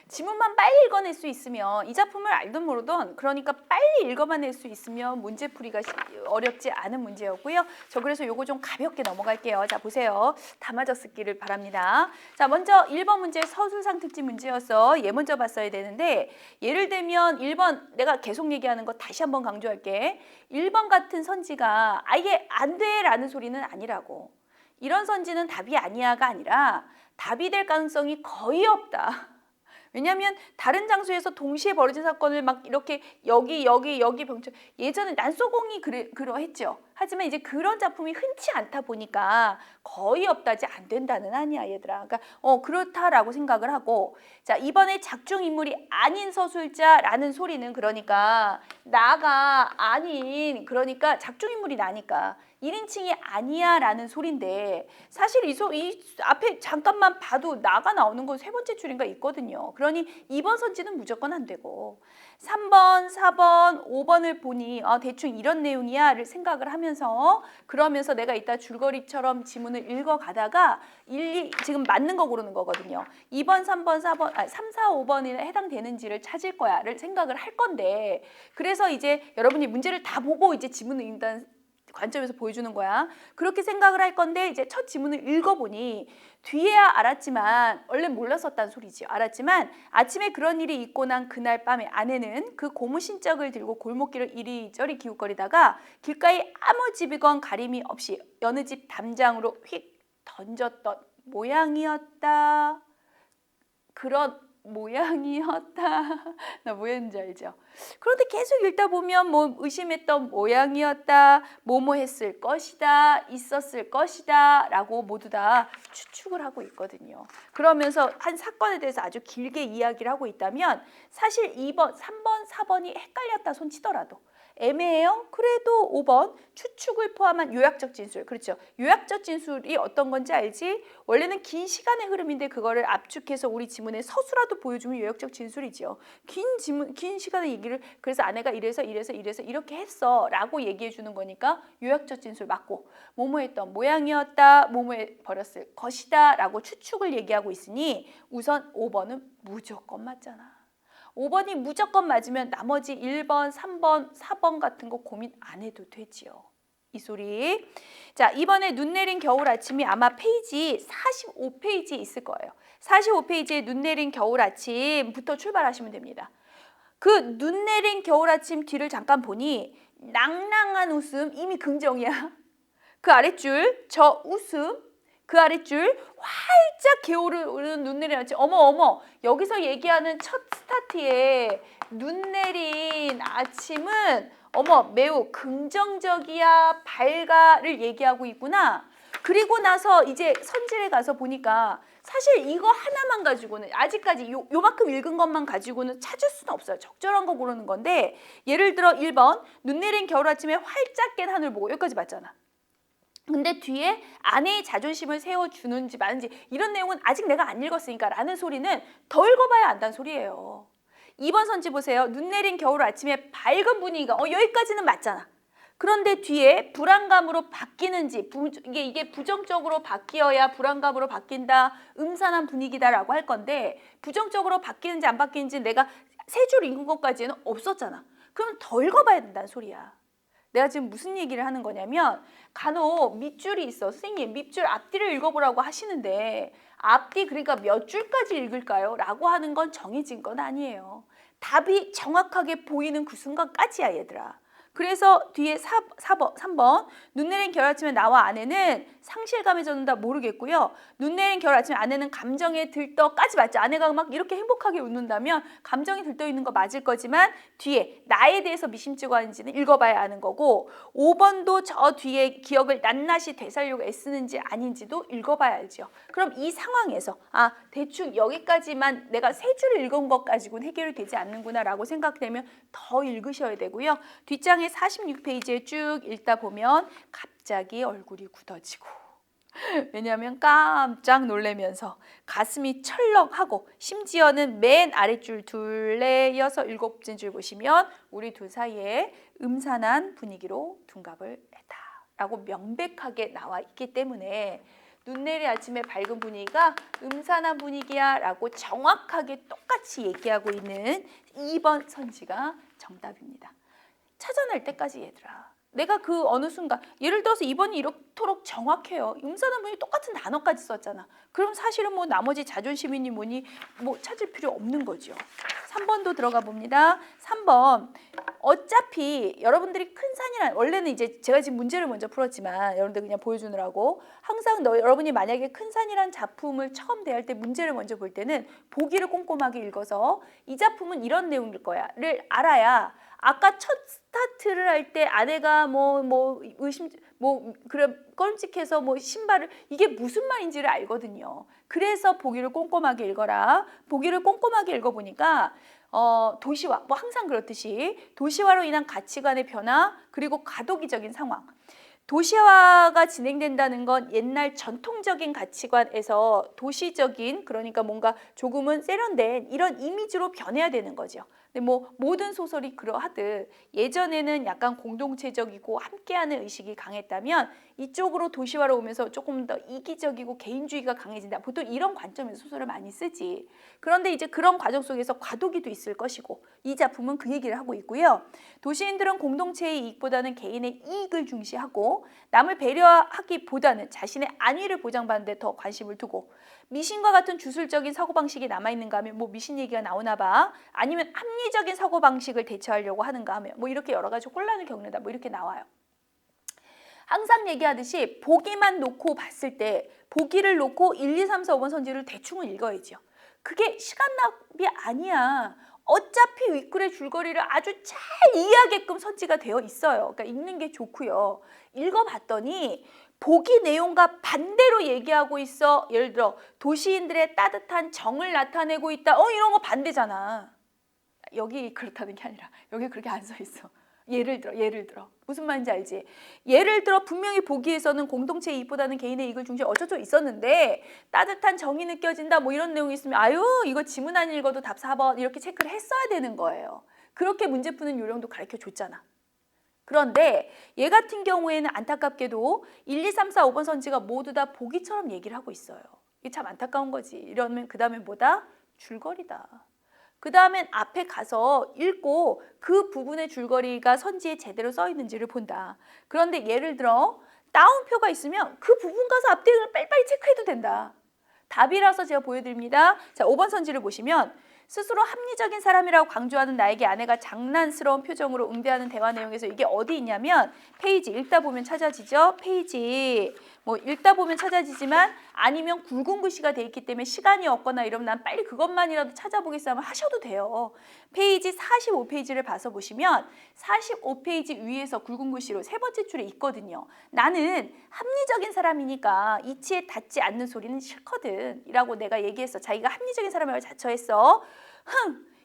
지문만 빨리 읽어낼 수 있으면 이 작품을 알든 모르든 그러니까 빨리 읽어만 수 있으면 문제풀이가 어렵지 않은 문제였고요. 저 그래서 요거 좀 가볍게 넘어갈게요. 자, 보세요. 다 맞았기를 바랍니다. 자, 먼저 1번 문제 서술상 특집 문제였어. 얘 먼저 봤어야 되는데 예를 들면 1번 내가 계속 얘기하는 거 다시 한번 강조할게. 1번 같은 선지가 아예 안 돼 라는 소리는 아니라고. 이런 선지는 답이 아니야가 아니라 답이 될 가능성이 거의 없다. 왜냐하면 다른 장소에서 동시에 벌어진 사건을 막 이렇게 여기 병철 예전에 난소공이 그러했죠. 하지만 이제 그런 작품이 흔치 않다 보니까 거의 없다지 안 된다는 아니야 얘들아. 그러니까 그렇다라고 생각을 하고 자 이번에 작중 인물이 아닌 서술자라는 소리는 그러니까 나가 아닌 그러니까 작중 인물이 나니까 1인칭이 아니야 라는 소린데 사실 이 앞에 잠깐만 봐도 나가 나오는 건 세 번째 줄인가 있거든요. 그러니 2번 선지는 무조건 안 되고 3번, 4번, 5번을 보니 대충 이런 내용이야 를 생각을 하면서 그러면서 내가 이따 줄거리처럼 지문을 읽어가다가 1, 2 지금 맞는 거 고르는 거거든요. 2번, 3번, 4번, 3, 4, 5번에 해당되는지를 찾을 거야 를 생각을 할 건데 그래서 이제 여러분이 문제를 다 보고 이제 지문을 읽는 관점에서 보여주는 거야. 그렇게 생각을 할 건데 이제 첫 지문을 읽어보니 뒤에야 알았지만 원래 몰랐었단 소리지. 알았지만 아침에 그런 일이 있고 난 그날 밤에 아내는 그 고무신짝을 들고 골목길을 이리저리 기웃거리다가 길가에 아무 집이건 가림이 없이 여느 집 담장으로 휙 던졌던 모양이었다. 그런 모양이었다. 나 뭐였는지 알죠? 그런데 계속 읽다 보면 뭐 의심했던 모양이었다, 뭐뭐 했을 것이다, 있었을 것이다 라고 모두 다 추측을 하고 있거든요. 그러면서 한 사건에 대해서 아주 길게 이야기를 하고 있다면 사실 2번, 3번, 4번이 헷갈렸다 손치더라도 애매해요? 그래도 5번 추측을 포함한 요약적 진술. 그렇죠. 요약적 진술이 어떤 건지 알지? 원래는 긴 시간의 흐름인데 그거를 압축해서 우리 지문에 서술라도 보여주면 요약적 진술이죠. 긴 시간의 얘기를 그래서 아내가 이래서 이렇게 했어 라고 얘기해 주는 거니까 요약적 진술 맞고 뭐뭐 했던 모양이었다, 뭐뭐해 버렸을 것이다 라고 추측을 얘기하고 있으니 우선 5번은 무조건 맞잖아. 5번이 무조건 맞으면 나머지 1번, 3번, 4번 같은 거 고민 안 해도 되지요. 이 소리. 자, 이번에 눈 내린 겨울 아침이 아마 페이지 45페이지에 있을 거예요. 45페이지에 눈 내린 겨울 아침부터 출발하시면 됩니다. 그 눈 내린 겨울 아침 뒤를 잠깐 보니 낭낭한 웃음 이미 긍정이야. 그 아랫줄 저 웃음 그 아랫줄 활짝 개오르는 눈 내린 아침. 어머 여기서 얘기하는 첫 스타트에 눈 내린 아침은 매우 긍정적이야 밝아를 얘기하고 있구나. 그리고 나서 이제 선질에 가서 보니까 사실 이거 하나만 가지고는 아직까지 요만큼 읽은 것만 가지고는 찾을 수는 없어요. 적절한 거 고르는 건데 예를 들어 1번 눈 내린 겨울 아침에 활짝 깬 하늘 보고 여기까지 봤잖아. 근데 뒤에 아내의 자존심을 세워주는지 마는지 이런 내용은 아직 내가 안 읽었으니까 라는 소리는 더 읽어봐야 안다는 소리예요. 2번 선지 보세요. 눈 내린 겨울 아침에 밝은 분위기가 여기까지는 맞잖아. 그런데 뒤에 불안감으로 바뀌는지 이게 부정적으로 바뀌어야 불안감으로 바뀐다. 음산한 분위기다라고 할 건데 부정적으로 바뀌는지 안 바뀌는지 내가 세 줄 읽은 것까지는 없었잖아. 그럼 더 읽어봐야 된다는 소리야. 내가 지금 무슨 얘기를 하는 거냐면 간혹 밑줄이 있어. 선생님 밑줄 앞뒤를 읽어보라고 하시는데 앞뒤 그러니까 몇 줄까지 읽을까요? 라고 하는 건 정해진 건 아니에요. 답이 정확하게 보이는 그 순간까지야 얘들아. 그래서 뒤에 3번 눈 내린 겨울 아침에 나와 아내는 상실감에 젖는다 모르겠고요. 눈 내린 겨울 아침에 아내는 감정에 들떠까지 맞죠. 아내가 막 이렇게 행복하게 웃는다면 감정이 들떠 있는 거 맞을 거지만 뒤에 나에 대해서 미심쩍어 하는지는 읽어봐야 아는 거고 5번도 저 뒤에 기억을 낱낱이 되살려고 애쓰는지 아닌지도 읽어봐야 알죠. 그럼 이 상황에서 대충 여기까지만 내가 세 줄을 읽은 것 가지고는 해결이 되지 않는구나 라고 생각되면 더 읽으셔야 되고요. 뒷장에 46페이지에 쭉 읽다 보면 갑자기 얼굴이 굳어지고 왜냐하면 깜짝 놀라면서 가슴이 철렁하고 심지어는 맨 아랫줄 둘레 이어서 7째 줄 보시면 우리 둘 사이에 음산한 분위기로 둔갑을 했다 라고 명백하게 나와 있기 때문에 눈 내린 아침의 밝은 분위기가 음산한 분위기야 라고 정확하게 똑같이 얘기하고 있는 2번 선지가 정답입니다. 찾아낼 때까지 얘들아. 내가 그 어느 순간 예를 들어서 2번이 이렇도록 정확해요. 음산한 분이 똑같은 단어까지 썼잖아. 그럼 사실은 뭐 나머지 자존심이니 뭐니 뭐 찾을 필요 없는 거죠. 3번도 들어가 봅니다. 3번. 어차피 여러분들이 큰 산이란 원래는 이제 제가 지금 문제를 먼저 풀었지만 여러분들 그냥 보여주느라고 항상 여러분이 만약에 큰 산이란 작품을 처음 대할 때 문제를 먼저 볼 때는 보기를 꼼꼼하게 읽어서 이 작품은 이런 내용일 거야를 알아야 아까 첫 스타트를 할 때 아내가 그래 껄찍해서 뭐 신발을 이게 무슨 말인지를 알거든요. 그래서 보기를 꼼꼼하게 읽어라. 보기를 꼼꼼하게 읽어보니까 도시화, 뭐 항상 그렇듯이 도시화로 인한 가치관의 변화 그리고 과도기적인 상황. 도시화가 진행된다는 건 옛날 전통적인 가치관에서 도시적인 그러니까 뭔가 조금은 세련된 이런 이미지로 변해야 되는 거죠. 근데 뭐 모든 소설이 그러하듯 예전에는 약간 공동체적이고 함께하는 의식이 강했다면 이쪽으로 도시화로 오면서 조금 더 이기적이고 개인주의가 강해진다. 보통 이런 관점에서 소설을 많이 쓰지. 그런데 이제 그런 과정 속에서 과도기도 있을 것이고 이 작품은 그 얘기를 하고 있고요. 도시인들은 공동체의 이익보다는 개인의 이익을 중시하고 남을 배려하기보다는 자신의 안위를 보장받는 데 더 관심을 두고 미신과 같은 주술적인 사고방식이 남아있는가 하면 뭐 미신 얘기가 나오나 봐. 아니면 합리적인 사고방식을 대처하려고 하는가 하면 뭐 이렇게 여러 가지 혼란을 겪는다. 뭐 이렇게 나와요. 항상 얘기하듯이 보기만 놓고 봤을 때 보기를 놓고 1, 2, 3, 4, 5번 선지를 대충은 읽어야죠. 그게 시간 낭비 아니야. 어차피 윗글의 줄거리를 아주 잘 이해하게끔 선지가 되어 있어요. 그러니까 읽는 게 좋고요. 읽어봤더니 보기 내용과 반대로 얘기하고 있어. 예를 들어 도시인들의 따뜻한 정을 나타내고 있다. 이런 거 반대잖아. 여기 그렇다는 게 아니라 여기 그렇게 안 써 있어. 예를 들어 무슨 말인지 알지? 예를 들어 분명히 보기에서는 공동체 이익보다는 개인의 이익을 중시 어쩌고 있었는데 따뜻한 정이 느껴진다 뭐 이런 내용이 있으면 아유 이거 지문 안 읽어도 답 4번 이렇게 체크를 했어야 되는 거예요. 그렇게 문제 푸는 요령도 가르쳐 줬잖아. 그런데 얘 같은 경우에는 안타깝게도 1, 2, 3, 4, 5번 선지가 모두 다 보기처럼 얘기를 하고 있어요. 이게 참 안타까운 거지. 이러면 그 다음에 뭐다? 줄거리다. 그 다음엔 앞에 가서 읽고 그 부분의 줄거리가 선지에 제대로 써 있는지를 본다. 그런데 예를 들어 따옴표가 있으면 그 부분 가서 앞뒤를 빨리빨리 체크해도 된다. 답이라서 제가 보여드립니다. 자, 5번 선지를 보시면 스스로 합리적인 사람이라고 강조하는 나에게 아내가 장난스러운 표정으로 응대하는 대화 내용에서 이게 어디 있냐면 페이지 읽다 보면 찾아지죠. 페이지 뭐 읽다 보면 찾아지지만 아니면 굵은 글씨가 돼 있기 때문에 시간이 없거나 이러면 난 빨리 그것만이라도 찾아보겠어 하면 하셔도 돼요. 페이지 45페이지를 봐서 보시면 45페이지 위에서 굵은 글씨로 세 번째 줄에 있거든요. 나는 합리적인 사람이니까 이치에 닿지 않는 소리는 싫거든 이라고 내가 얘기했어. 자기가 합리적인 사람이라고 자처했어.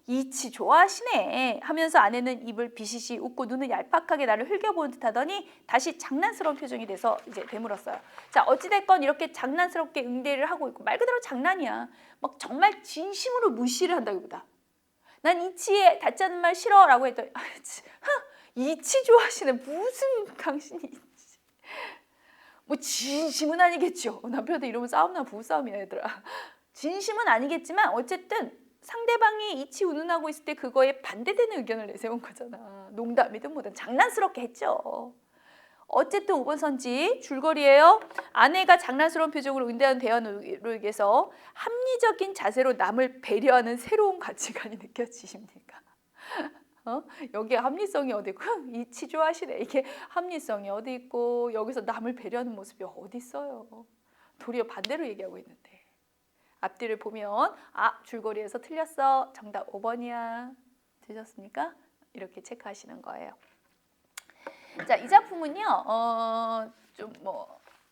이치 좋아하시네 하면서 아내는 입을 비시시 웃고 눈을 얄팍하게 나를 흘겨보는 듯 하더니 다시 장난스러운 표정이 돼서 이제 되물었어요. 자, 어찌됐건 이렇게 장난스럽게 응대를 하고 있고 말 그대로 장난이야. 막 정말 진심으로 무시를 한다기보다 난 이치에 닿지 않는 말 싫어 라고 했더니 이치 좋아하시네. 무슨 당신이 이치 뭐 진심은 아니겠죠. 남편한테 이러면 싸움나 부부싸움이야 얘들아. 진심은 아니겠지만 어쨌든 상대방이 이치 운운하고 있을 때 그거에 반대되는 의견을 내세운 거잖아. 농담이든 뭐든 장난스럽게 했죠. 어쨌든 5번 선지 줄거리예요. 아내가 장난스러운 표정으로 응대하는 대화 nội 에서 합리적인 자세로 남을 배려하는 새로운 가치관이 느껴지십니까? 여기에 합리성이 어디 있고 이치 좋아하시네. 이게 합리성이 어디 있고 여기서 남을 배려하는 모습이 어디 있어요. 도리어 반대로 얘기하고 있는데. 앞뒤를 보면 줄거리에서 틀렸어. 정답 5번이야. 되셨습니까? 이렇게 체크하시는 거예요. 자, 이 작품은요.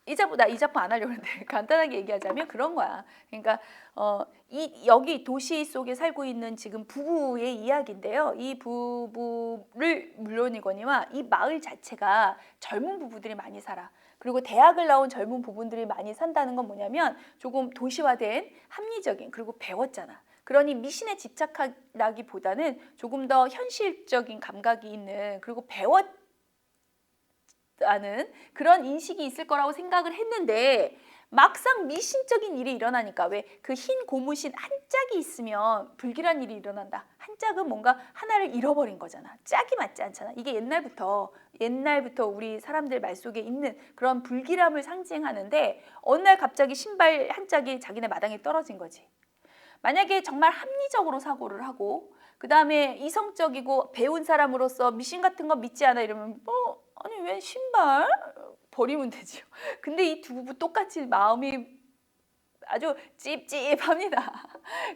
이 작품 안 하려고 했는데 간단하게 얘기하자면 그런 거야. 그러니까 여기 도시 속에 살고 있는 지금 부부의 이야기인데요. 이 부부를 물론이거니와 이 마을 자체가 젊은 부부들이 많이 살아. 그리고 대학을 나온 젊은 부분들이 많이 산다는 건 뭐냐면 조금 도시화된 합리적인 그리고 배웠잖아. 그러니 미신에 집착하기보다는 조금 더 현실적인 감각이 있는 그리고 배웠다는 그런 인식이 있을 거라고 생각을 했는데 막상 미신적인 일이 일어나니까 왜 그 흰 고무신 한 짝이 있으면 불길한 일이 일어난다. 한 짝은 뭔가 하나를 잃어버린 거잖아. 짝이 맞지 않잖아. 이게 옛날부터 우리 사람들 말 속에 있는 그런 불길함을 상징하는데 어느 날 갑자기 신발 한 짝이 자기네 마당에 떨어진 거지. 만약에 정말 합리적으로 사고를 하고 그 다음에 이성적이고 배운 사람으로서 미신 같은 거 믿지 않아 이러면 아니 왜 신발 버리면 되지요. 근데 이 두 부부 똑같이 마음이 아주 찝찝합니다.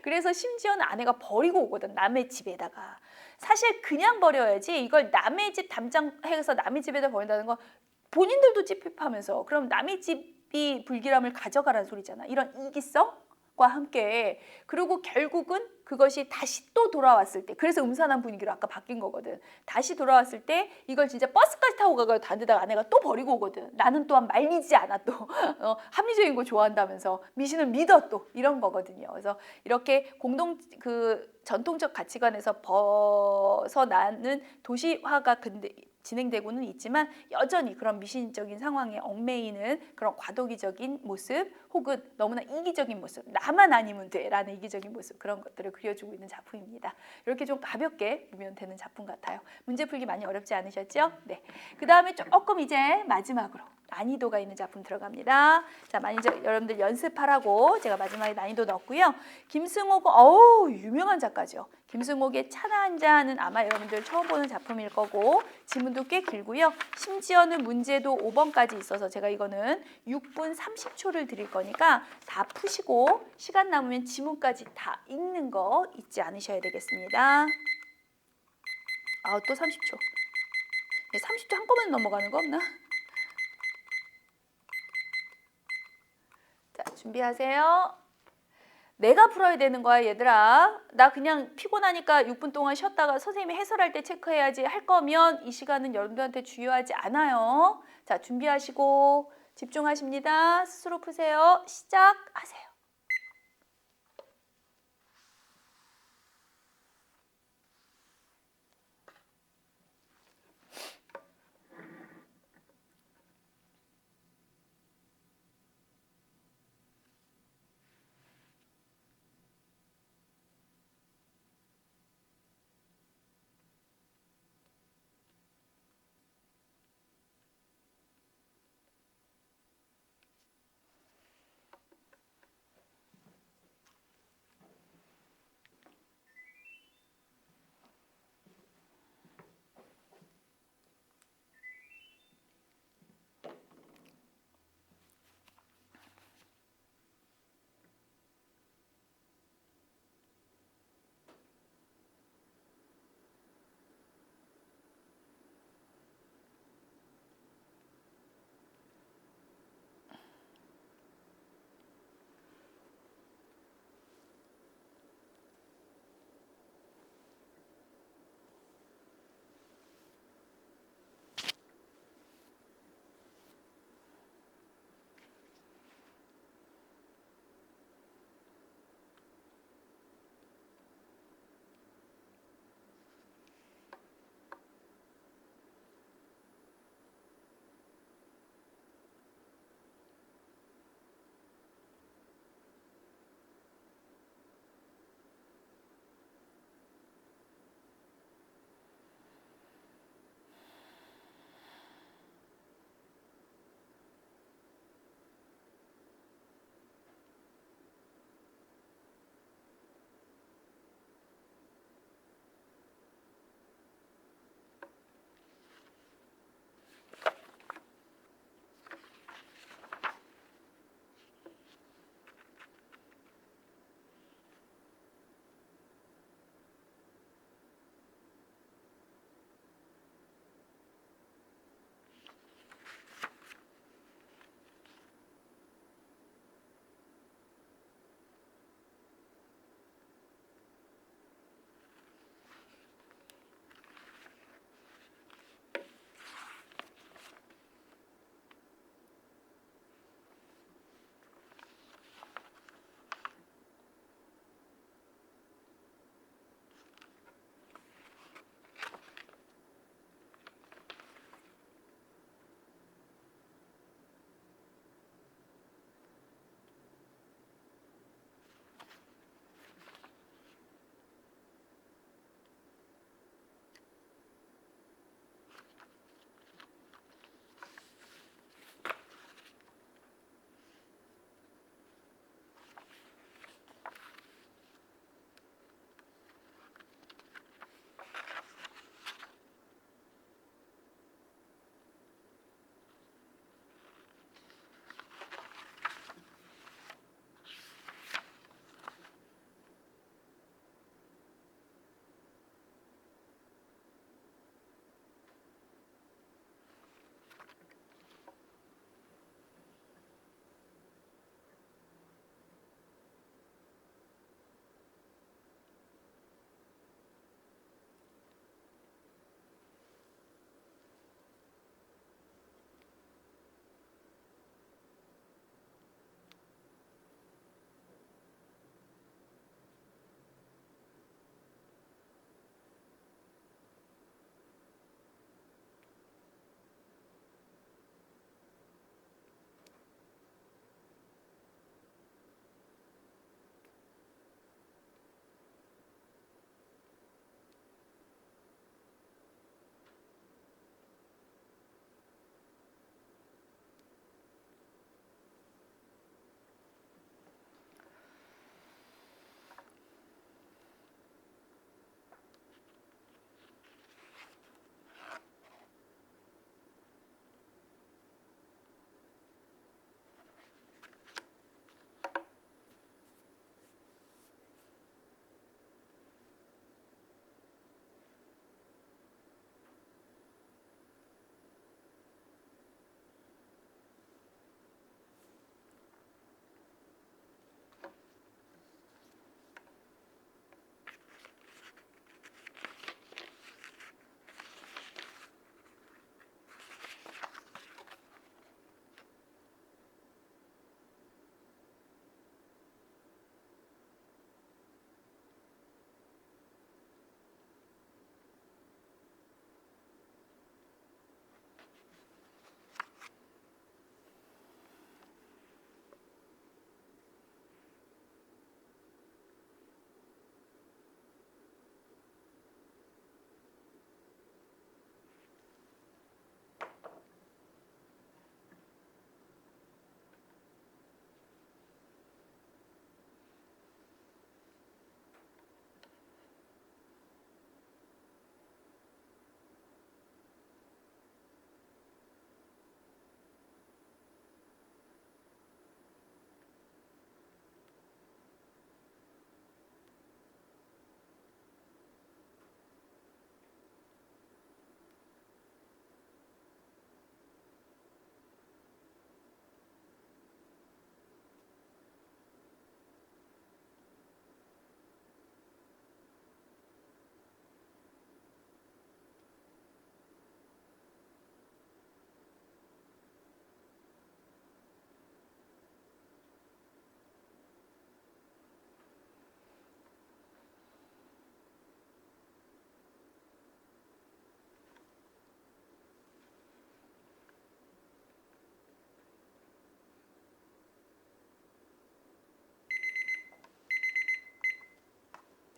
그래서 심지어는 아내가 버리고 오거든. 남의 집에다가. 사실 그냥 버려야지 이걸 남의 집 담장해서 남의 집에다 버린다는 건 본인들도 찝찝하면서 그럼 남의 집이 불길함을 가져가라는 소리잖아. 이런 이기성과 함께 그리고 결국은 그것이 다시 또 돌아왔을 때 그래서 음산한 분위기로 아까 바뀐 거거든. 다시 돌아왔을 때 이걸 진짜 버스까지 타고 가서 다른 데다가 아내가 또 버리고 오거든. 나는 또한 말리지 않아 또 합리적인 거 좋아한다면서 미신을 믿어 또 이런 거거든요. 그래서 이렇게 전통적 가치관에서 벗어나는 도시화가 근데 진행되고는 있지만 여전히 그런 미신적인 상황에 얽매이는 그런 과도기적인 모습 혹은 너무나 이기적인 모습 나만 아니면 돼라는 이기적인 모습 그런 것들을 그려주고 있는 작품입니다. 이렇게 좀 가볍게 보면 되는 작품 같아요. 문제 풀기 많이 어렵지 않으셨죠? 네. 그 다음에 조금 이제 마지막으로 난이도가 있는 작품 들어갑니다. 자, 많이 여러분들 연습하라고 제가 마지막에 난이도 넣었고요. 김승옥, 유명한 작가죠. 김승옥의 차나 한잔은 아마 여러분들 처음 보는 작품일 거고 지문도 꽤 길고요. 심지어는 문제도 5번까지 있어서 제가 이거는 6분 30초를 드릴 거니까 다 푸시고 시간 남으면 지문까지 다 읽는 거 잊지 않으셔야 되겠습니다. 또 30초. 30초 한꺼번에 넘어가는 거 없나? 자, 준비하세요. 내가 풀어야 되는 거야, 얘들아. 나 그냥 피곤하니까 6분 동안 쉬었다가 선생님이 해설할 때 체크해야지 할 거면 이 시간은 여러분들한테 중요하지 않아요. 자, 준비하시고 집중하십니다. 스스로 푸세요. 시작하세요.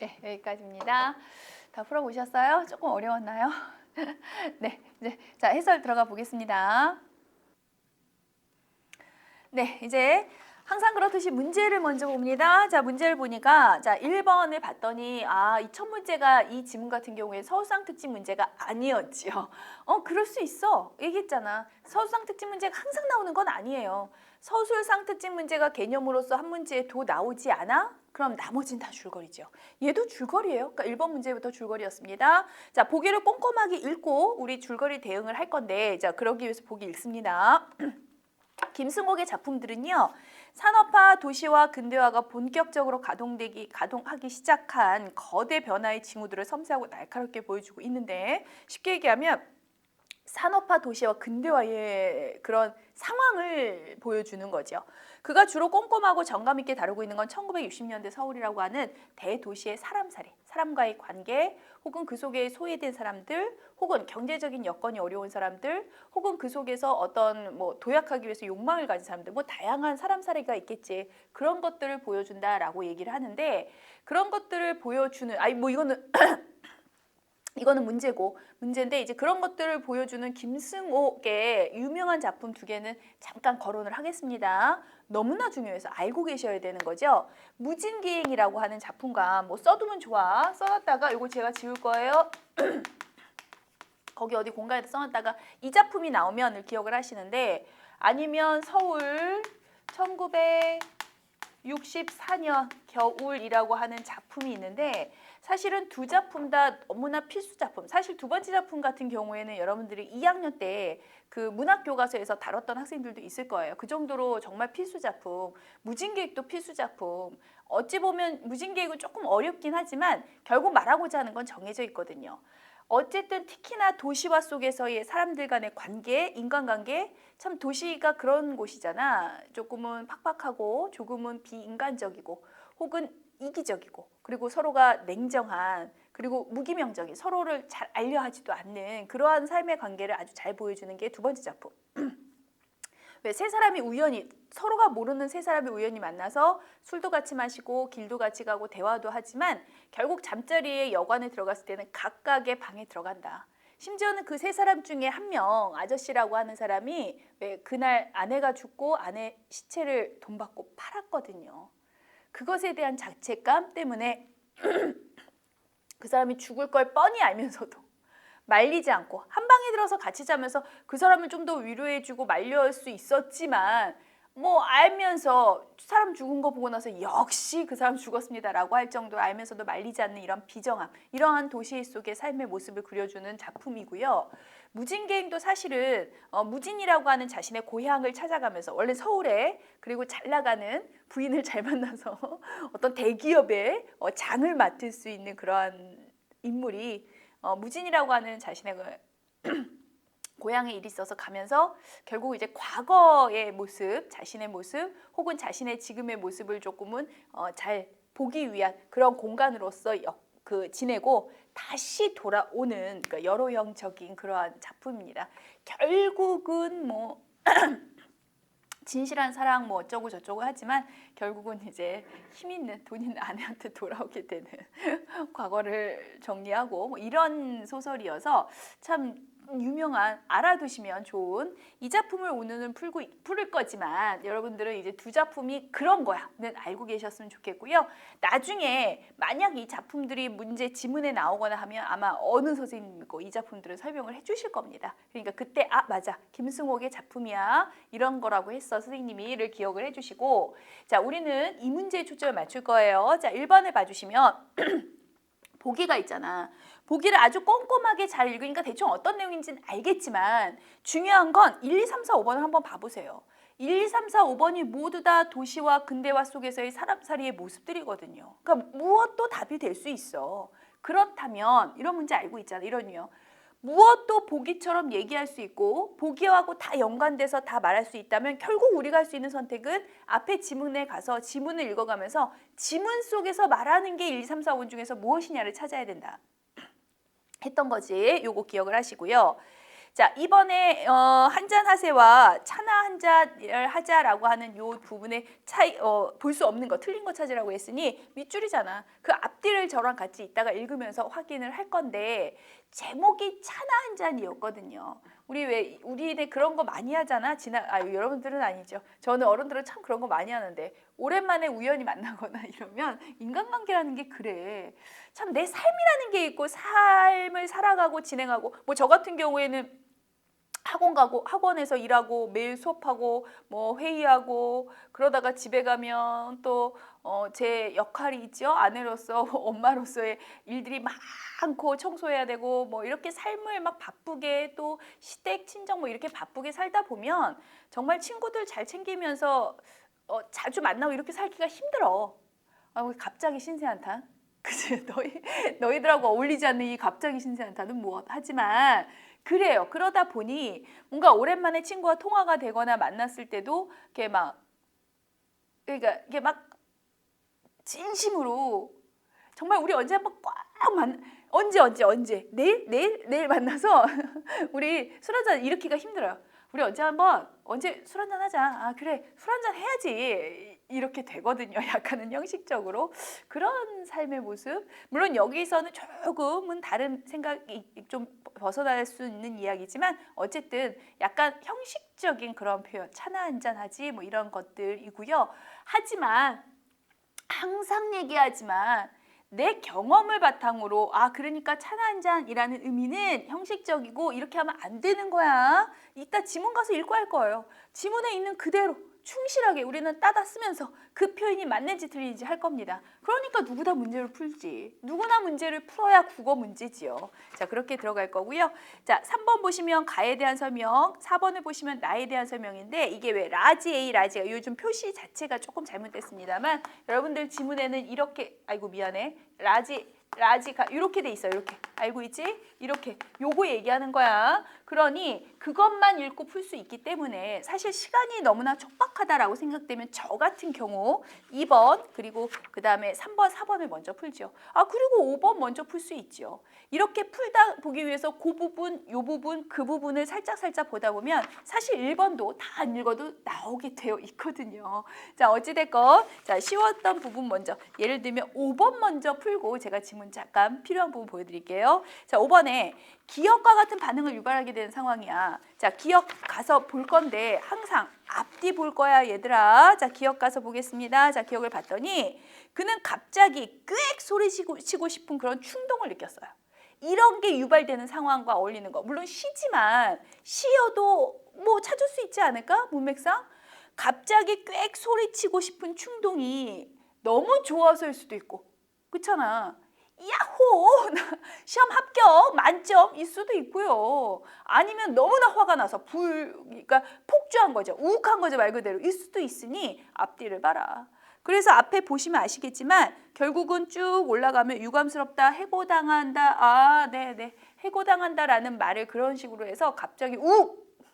네, 여기까지입니다. 다 풀어보셨어요? 조금 어려웠나요? 네, 이제 자 해설 들어가 보겠습니다. 네, 이제 항상 그렇듯이 문제를 먼저 봅니다. 자, 문제를 보니까 자 1번을 봤더니 이 첫 문제가 이 지문 같은 경우에 서술상 특징 문제가 아니었지요. 그럴 수 있어. 얘기했잖아. 서술상 특징 문제가 항상 나오는 건 아니에요. 서술상 특징 문제가 개념으로서 한 문제에 도 나오지 않아? 그럼 나머지는 다 줄거리죠. 얘도 줄거리예요. 그러니까 1번 문제부터 줄거리였습니다. 자, 보기를 꼼꼼하게 읽고 우리 줄거리 대응을 할 건데 자, 그러기 위해서 보기 읽습니다. 김승옥의 작품들은요. 산업화, 도시화, 근대화가 본격적으로 가동하기 시작한 거대 변화의 징후들을 섬세하고 날카롭게 보여주고 있는데 쉽게 얘기하면 산업화, 도시화, 근대화의 그런 상황을 보여주는 거죠. 그가 주로 꼼꼼하고 정감 있게 다루고 있는 건 1960년대 서울이라고 하는 대도시의 사람살이, 사람과의 관계, 혹은 그 속에 소외된 사람들, 혹은 경제적인 여건이 어려운 사람들, 혹은 그 속에서 어떤 도약하기 위해서 욕망을 가진 사람들, 다양한 사람살이가 있겠지. 그런 것들을 보여준다라고 얘기를 하는데 그런 것들을 보여주는 이거는 문제인데 이제 그런 것들을 보여주는 김승옥의 유명한 작품 2개는 잠깐 거론을 하겠습니다. 너무나 중요해서 알고 계셔야 되는 거죠. 무진기행이라고 하는 작품과 써두면 좋아. 써놨다가 이거 제가 지울 거예요. 거기 어디 공간에다 써놨다가 이 작품이 나오면 기억을 하시는데 아니면 서울 1964년 겨울이라고 하는 작품이 있는데 사실은 2 작품 다 너무나 필수 작품. 사실 2번째 작품 같은 경우에는 여러분들이 2학년 때 그 문학교과서에서 다뤘던 학생들도 있을 거예요. 그 정도로 정말 필수 작품. 무진계획도 필수 작품. 어찌 보면 무진계획은 조금 어렵긴 하지만 결국 말하고자 하는 건 정해져 있거든요. 어쨌든 특히나 도시화 속에서의 사람들 간의 관계, 인간관계, 참 도시가 그런 곳이잖아. 조금은 팍팍하고 조금은 비인간적이고 혹은 이기적이고 그리고 서로가 냉정한 그리고 무기명적인 서로를 잘 알려하지도 않는 그러한 삶의 관계를 아주 잘 보여주는 게 2번째 작품. 왜 세 사람이 우연히 서로가 모르는 세 사람이 우연히 만나서 술도 같이 마시고 길도 같이 가고 대화도 하지만 결국 잠자리에 여관에 들어갔을 때는 각각의 방에 들어간다. 심지어는 그 세 사람 중에 한 명 아저씨라고 하는 사람이 왜 그날 아내가 죽고 아내 시체를 돈 받고 팔았거든요. 그것에 대한 자책감 때문에 그 사람이 죽을 걸 뻔히 알면서도 말리지 않고 한 방에 들어서 같이 자면서 그 사람을 좀 더 위로해주고 말릴 수 있었지만 알면서 사람 죽은 거 보고 나서 역시 그 사람 죽었습니다라고 할 정도로 알면서도 말리지 않는 이런 비정함, 이러한 도시 속의 삶의 모습을 그려주는 작품이고요. 무진계행도 사실은 무진이라고 하는 자신의 고향을 찾아가면서 원래 서울에 그리고 잘 나가는 부인을 잘 만나서 어떤 대기업의 장을 맡을 수 있는 그러한 인물이 무진이라고 하는 자신의 고향에 일이 있어서 가면서 결국 이제 과거의 모습, 자신의 모습 혹은 자신의 지금의 모습을 조금은 잘 보기 위한 그런 공간으로서 지내고 다시 돌아오는 그러니까 여로형적인 그러한 작품입니다. 결국은 진실한 사랑 어쩌고 저쩌고 하지만 결국은 이제 힘 있는 돈 있는 아내한테 돌아오게 되는 과거를 정리하고 이런 소설이어서 참 유명한 알아두시면 좋은 이 작품을 오늘은 풀을 거지만 여러분들은 이제 2 작품이 그런 거야는 알고 계셨으면 좋겠고요. 나중에 만약 이 작품들이 문제 지문에 나오거나 하면 아마 어느 선생님이고 이 작품들을 설명을 해주실 겁니다. 그러니까 그때 맞아 김승옥의 작품이야 이런 거라고 했어 선생님이를 기억을 해주시고 자 우리는 이 문제에 초점을 맞출 거예요. 자 1번을 봐주시면 보기가 있잖아. 보기를 아주 꼼꼼하게 잘 읽으니까 대충 어떤 내용인지는 알겠지만 중요한 건 1, 2, 3, 4, 5번을 한번 봐보세요. 1, 2, 3, 4, 5번이 모두 다 도시와 근대화 속에서의 사람살이의 모습들이거든요. 그러니까 무엇도 답이 될 수 있어. 그렇다면 이런 문제 알고 있잖아. 이런요. 무엇도 보기처럼 얘기할 수 있고 보기하고 다 연관돼서 다 말할 수 있다면 결국 우리가 할 수 있는 선택은 앞에 지문에 가서 지문을 읽어가면서 지문 속에서 말하는 게 1, 2, 3, 4, 5번 중에서 무엇이냐를 찾아야 된다. 했던 거지. 요거 기억을 하시고요. 자, 이번에 한잔 하세와 차나 한잔을 하자라고 하는 요 부분의 차이 볼 수 없는 거, 틀린 거 찾으라고 했으니 밑줄이잖아. 그 앞뒤를 저랑 같이 이따가 읽으면서 확인을 할 건데 제목이 차나 한잔이었거든요. 우리네 그런 거 많이 하잖아. 여러분들은 아니죠. 저는 어른들은 참 그런 거 많이 하는데 오랜만에 우연히 만나거나 이러면 인간관계라는 게 그래. 참 내 삶이라는 게 있고 삶을 살아가고 진행하고 뭐 저 같은 경우에는 학원에서 일하고 매일 수업하고 뭐 회의하고 그러다가 집에 가면 또 제 역할이 있죠. 아내로서 엄마로서의 일들이 많고 청소해야 되고 뭐 이렇게 삶을 막 바쁘게 또 시댁 친정 뭐 이렇게 바쁘게 살다 보면 정말 친구들 잘 챙기면서 자주 만나고 이렇게 살기가 힘들어. 왜 갑자기 신세 한탄? 그치? 너희들하고 어울리지 않는 이 갑자기 신세 한탄은 무엇? 하지만 그래요. 그러다 보니 뭔가 오랜만에 친구와 통화가 되거나 만났을 때도 이게 막 진심으로 정말 우리 언제 한번 언제 내일 만나서 우리 술 한잔 일으키기가 힘들어요. 우리 언제 술 한잔 하자. 아 그래 술 한잔 해야지 이렇게 되거든요. 약간은 형식적으로 그런 삶의 모습. 물론 여기서는 조금은 다른 생각이 좀 벗어날 수 있는 이야기지만 어쨌든 약간 형식적인 그런 표현 차나 한잔 하지 뭐 이런 것들이고요. 하지만 항상 얘기하지만 내 경험을 바탕으로 그러니까 차나 한 잔이라는 의미는 형식적이고 이렇게 하면 안 되는 거야. 이따 지문 가서 읽고 할 거예요. 지문에 있는 그대로 충실하게 우리는 따다 쓰면서 그 표현이 맞는지 틀린지 할 겁니다. 그러니까 누구나 문제를 풀지. 누구나 문제를 풀어야 국어 문제지요. 자, 그렇게 들어갈 거고요. 자, 3번 보시면 가에 대한 설명, 4번을 보시면 나에 대한 설명인데 이게 왜 라지 A, 라지가 요즘 표시 자체가 조금 잘못됐습니다만 여러분들 지문에는 이렇게 아이고 미안해. 라지가 이렇게 돼 있어요. 이렇게 알고 있지? 이렇게 요거 얘기하는 거야. 그러니 그것만 읽고 풀 수 있기 때문에 사실 시간이 너무나 촉박하다라고 생각되면 저 같은 경우 2번 그리고 그 다음에 3번, 4번을 먼저 풀죠. 그리고 5번 먼저 풀 수 있죠. 이렇게 풀다 보기 위해서 그 부분, 요 부분, 그 부분을 살짝 보다 보면 사실 1번도 다 안 읽어도 나오게 되어 있거든요. 자, 어찌됐건 자 쉬웠던 부분 먼저 예를 들면 5번 먼저 풀고 제가 지문 잠깐 필요한 부분 보여드릴게요. 자, 5번에 기억과 같은 반응을 유발하게 되는 상황이야. 자, 기억 가서 볼 건데 항상 앞뒤 볼 거야 얘들아. 자, 기억 가서 보겠습니다. 자, 기억을 봤더니 그는 갑자기 꽥 소리치고 싶은 그런 충동을 느꼈어요. 이런 게 유발되는 상황과 어울리는 거. 물론 시지만 시여도 뭐 찾을 수 있지 않을까? 문맥상? 갑자기 꽥 소리치고 싶은 충동이 너무 좋아서일 수도 있고 그렇잖아. 야호! 시험 합격 만점일 수도 있고요. 아니면 너무나 화가 나서 그러니까 폭주한 거죠. 우욱한 거죠. 말 그대로. 일 수도 있으니 앞뒤를 봐라. 그래서 앞에 보시면 아시겠지만 결국은 쭉 올라가면 유감스럽다, 해고당한다, 네네, 해고당한다라는 말을 그런 식으로 해서 갑자기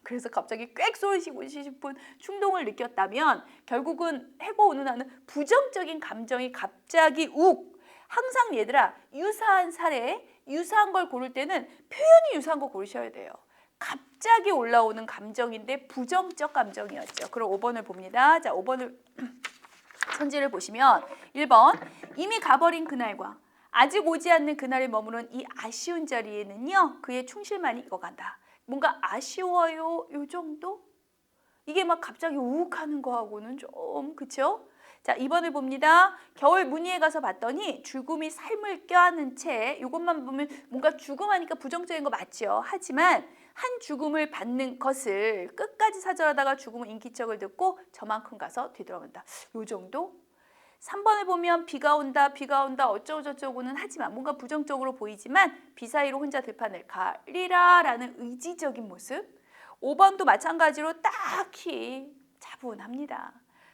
그래서 갑자기 꽥 쏘시고 싶은 충동을 느꼈다면 결국은 해고 운운하는 부정적인 감정이 갑자기 항상 얘들아 유사한 사례, 유사한 걸 고를 때는 표현이 유사한 거 고르셔야 돼요. 갑자기 올라오는 감정인데 부정적 감정이었죠. 그럼 5번을 봅니다. 자, 5번을 선지를 보시면 1번 이미 가버린 그날과 아직 오지 않는 그날에 머무른 이 아쉬운 자리에는요 그의 충실만이 익어간다. 뭔가 아쉬워요 요 정도? 이게 막 갑자기 우욱하는 거하고는 좀 그쵸? 자, 2번을 봅니다. 겨울 문의에 가서 봤더니 죽음이 삶을 껴안은 채 이것만 보면 뭔가 죽음하니까 부정적인 거 맞죠. 하지만 한 죽음을 받는 것을 끝까지 사절하다가 죽음의 인기척을 듣고 저만큼 가서 뒤돌아온다. 요 정도? 3번을 보면 비가 온다 어쩌고저쩌고는 하지만 뭔가 부정적으로 보이지만 비 사이로 혼자 들판을 가리라 라는 의지적인 모습. 5번도 마찬가지로 딱히 차분합니다.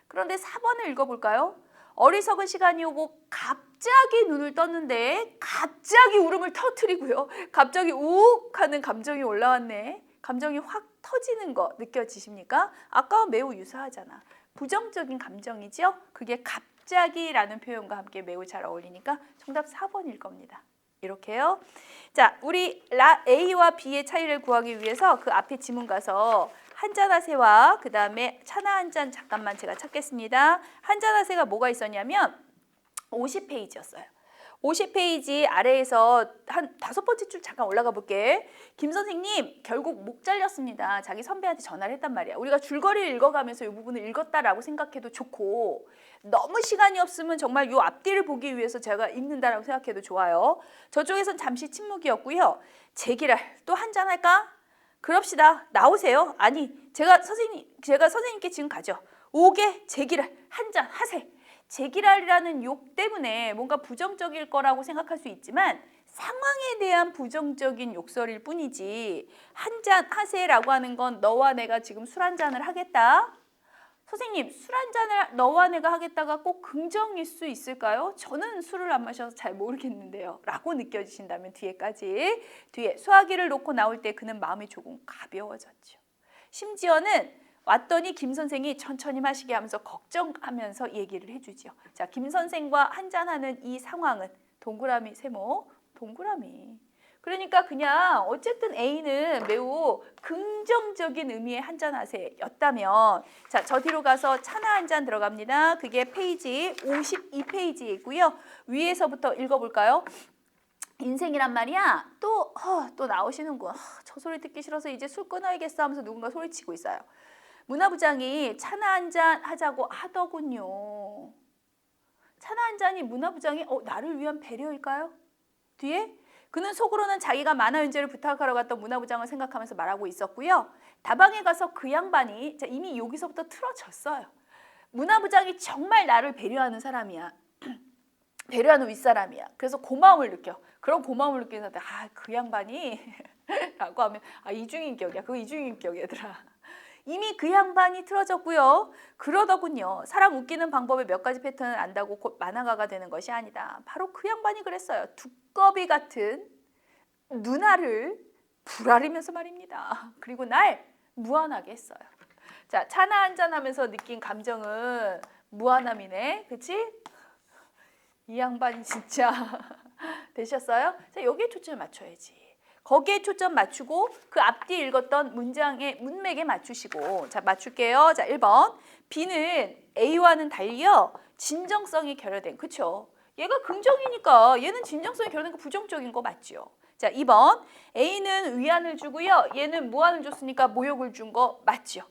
그런데 4번을 읽어볼까요? 어리석은 시간이 오고 갑자기 눈을 떴는데 갑자기 울음을 터뜨리고요. 갑자기 우욱하는 감정이 올라왔네. 감정이 확 터지는 거 느껴지십니까? 아까와 매우 유사하잖아. 부정적인 감정이죠? 그게 갑자기라는 표현과 함께 매우 잘 어울리니까 정답 4번일 겁니다. 이렇게요. 자, 우리 A와 B의 차이를 구하기 위해서 그 앞에 지문 가서 한잔하세와 그 다음에 차나 한 잔 잠깐만 제가 찾겠습니다. 한잔하세가 뭐가 있었냐면 50페이지였어요. 50페이지 아래에서 한 5번째 줄 잠깐 올라가 볼게. 김 선생님 결국 목 잘렸습니다. 자기 선배한테 전화를 했단 말이야. 우리가 줄거리를 읽어가면서 이 부분을 읽었다라고 생각해도 좋고 너무 시간이 없으면 정말 이 앞뒤를 보기 위해서 제가 읽는다라고 생각해도 좋아요. 저쪽에선 잠시 침묵이었고요. 제기랄 또 한잔 할까? 그럽시다. 나오세요. 아니 제가 선생님께 지금 가죠. 오게 제기랄 한잔 하세. 제기랄이라는 욕 때문에 뭔가 부정적일 거라고 생각할 수 있지만 상황에 대한 부정적인 욕설일 뿐이지 한잔 하세라고 하는 건 너와 내가 지금 술 한잔을 하겠다. 선생님 술 한잔을 너와 내가 하겠다가 꼭 긍정일 수 있을까요? 저는 술을 안 마셔서 잘 모르겠는데요. 라고 느껴지신다면 뒤에 수화기를 놓고 나올 때 그는 마음이 조금 가벼워졌죠. 심지어는 왔더니 김 선생이 천천히 마시게 하면서 걱정하면서 얘기를 해주죠. 자, 김 선생과 한잔하는 이 상황은 동그라미 세모, 동그라미. 그러니까 그냥 어쨌든 A는 매우 긍정적인 의미의 한잔하세였다면 자, 저 뒤로 가서 차나 한 잔 들어갑니다. 그게 페이지 52페이지에 있고요. 위에서부터 읽어볼까요? 인생이란 말이야. 또 나오시는군. 저 소리 듣기 싫어서 이제 술 끊어야겠어 하면서 누군가 소리치고 있어요. 문화부장이 차나 한잔 하자고 하더군요. 차나 한 잔이 문화부장이 나를 위한 배려일까요? 뒤에 그는 속으로는 자기가 만화연재를 부탁하러 갔던 문화부장을 생각하면서 말하고 있었고요. 다방에 가서 그 양반이 이미 여기서부터 틀어졌어요. 문화부장이 정말 나를 배려하는 사람이야. 배려하는 윗사람이야. 그래서 고마움을 느껴. 그런 고마움을 느끼는 사람한테 그 양반이 라고 하면 이중인격이야. 그거 이중인격 얘들아. 이미 그 양반이 틀어졌고요. 그러더군요. 사람 웃기는 방법의 몇 가지 패턴을 안다고 곧 만화가가 되는 것이 아니다. 바로 그 양반이 그랬어요. 두꺼비 같은 누나를 부라리면서 말입니다. 그리고 날 무안하게 했어요. 자, 차나 한잔 하면서 느낀 감정은 무안함이네. 그치? 이 양반이 진짜 되셨어요? 자, 여기에 초점을 맞춰야지. 거기에 초점 맞추고 그 앞뒤 읽었던 문장의 문맥에 맞추시고 자 맞출게요. 자 1번 B는 A와는 달리요 진정성이 결여된 그쵸? 얘가 긍정이니까 얘는 진정성이 결여된 거 부정적인 거 맞죠? 자 2번 A는 위안을 주고요 얘는 무안을 줬으니까 모욕을 준 거 맞죠?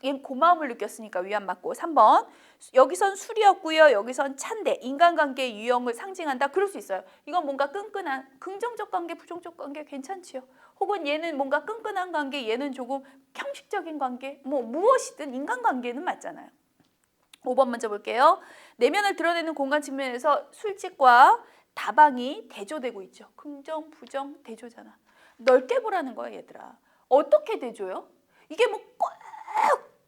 얘는 고마움을 느꼈으니까 위안 맞고 3번 여기선 술이었고요. 여기선 찬데 인간관계의 유형을 상징한다. 그럴 수 있어요. 이건 뭔가 끈끈한 긍정적 관계, 부정적 관계 괜찮지요. 혹은 얘는 뭔가 끈끈한 관계, 얘는 조금 형식적인 관계. 무엇이든 인간관계는 맞잖아요. 5번 먼저 볼게요. 내면을 드러내는 공간 측면에서 술집과 다방이 대조되고 있죠. 긍정, 부정, 대조잖아. 넓게 보라는 거야 얘들아. 어떻게 대조요? 이게 꼭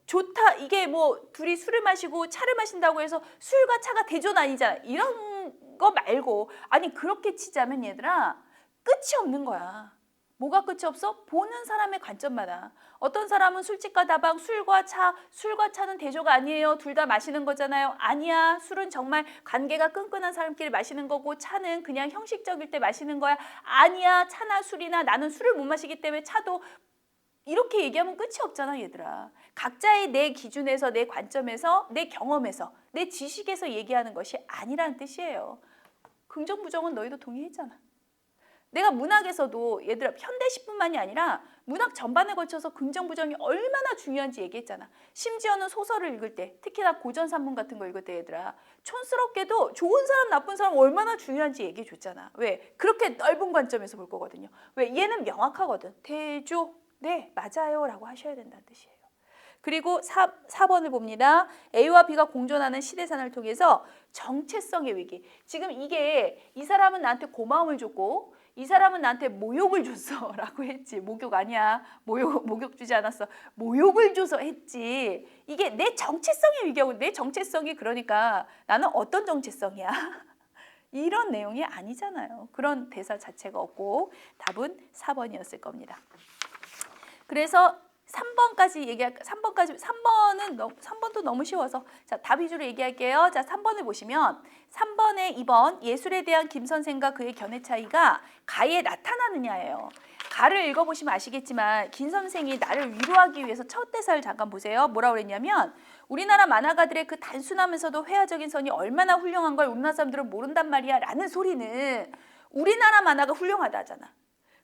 좋다. 이게 둘이 술을 마시고 차를 마신다고 해서 술과 차가 대조는 아니잖아. 이런 거 말고 아니 그렇게 치자면 얘들아 끝이 없는 거야. 뭐가 끝이 없어? 보는 사람의 관점마다. 어떤 사람은 술집과 다방, 술과 차는 대조가 아니에요. 둘 다 마시는 거잖아요. 아니야. 술은 정말 관계가 끈끈한 사람끼리 마시는 거고 차는 그냥 형식적일 때 마시는 거야. 아니야. 차나 술이나 나는 술을 못 마시기 때문에 차도 이렇게 얘기하면 끝이 없잖아 얘들아. 각자의 내 기준에서 내 관점에서 내 경험에서 내 지식에서 얘기하는 것이 아니라는 뜻이에요. 긍정 부정은 너희도 동의했잖아. 내가 문학에서도 얘들아 현대시뿐만이 아니라 문학 전반에 걸쳐서 긍정 부정이 얼마나 중요한지 얘기했잖아. 심지어는 소설을 읽을 때 특히나 고전 산문 같은 거 읽을 때 얘들아 촌스럽게도 좋은 사람 나쁜 사람 얼마나 중요한지 얘기해 줬잖아. 왜? 그렇게 넓은 관점에서 볼 거거든요. 왜? 얘는 명확하거든. 대조 네 맞아요 라고 하셔야 된다는 뜻이에요. 그리고 4번을 봅니다. A와 B가 공존하는 시대산을 통해서 정체성의 위기. 지금 이게 이 사람은 나한테 고마움을 줬고 이 사람은 나한테 모욕을 줬어 라고 했지. 모욕 아니야. 모욕 주지 않았어. 모욕을 줘서 했지. 이게 내 정체성의 위기하고 내 정체성이 그러니까 나는 어떤 정체성이야. 이런 내용이 아니잖아요. 그런 대사 자체가 없고 답은 4번이었을 겁니다. 그래서 3번까지 얘기할까? 3번도 너무 쉬워서. 자, 답 위주로 얘기할게요. 자, 3번을 보시면 3번에 2번 예술에 대한 김 선생과 그의 견해 차이가 가에 나타나느냐예요. 가를 읽어보시면 아시겠지만 김 선생이 나를 위로하기 위해서 첫 대사를 잠깐 보세요. 뭐라고 그랬냐면 우리나라 만화가들의 그 단순하면서도 회화적인 선이 얼마나 훌륭한 걸 우리나라 사람들은 모른단 말이야 라는 소리는 우리나라 만화가 훌륭하다 하잖아.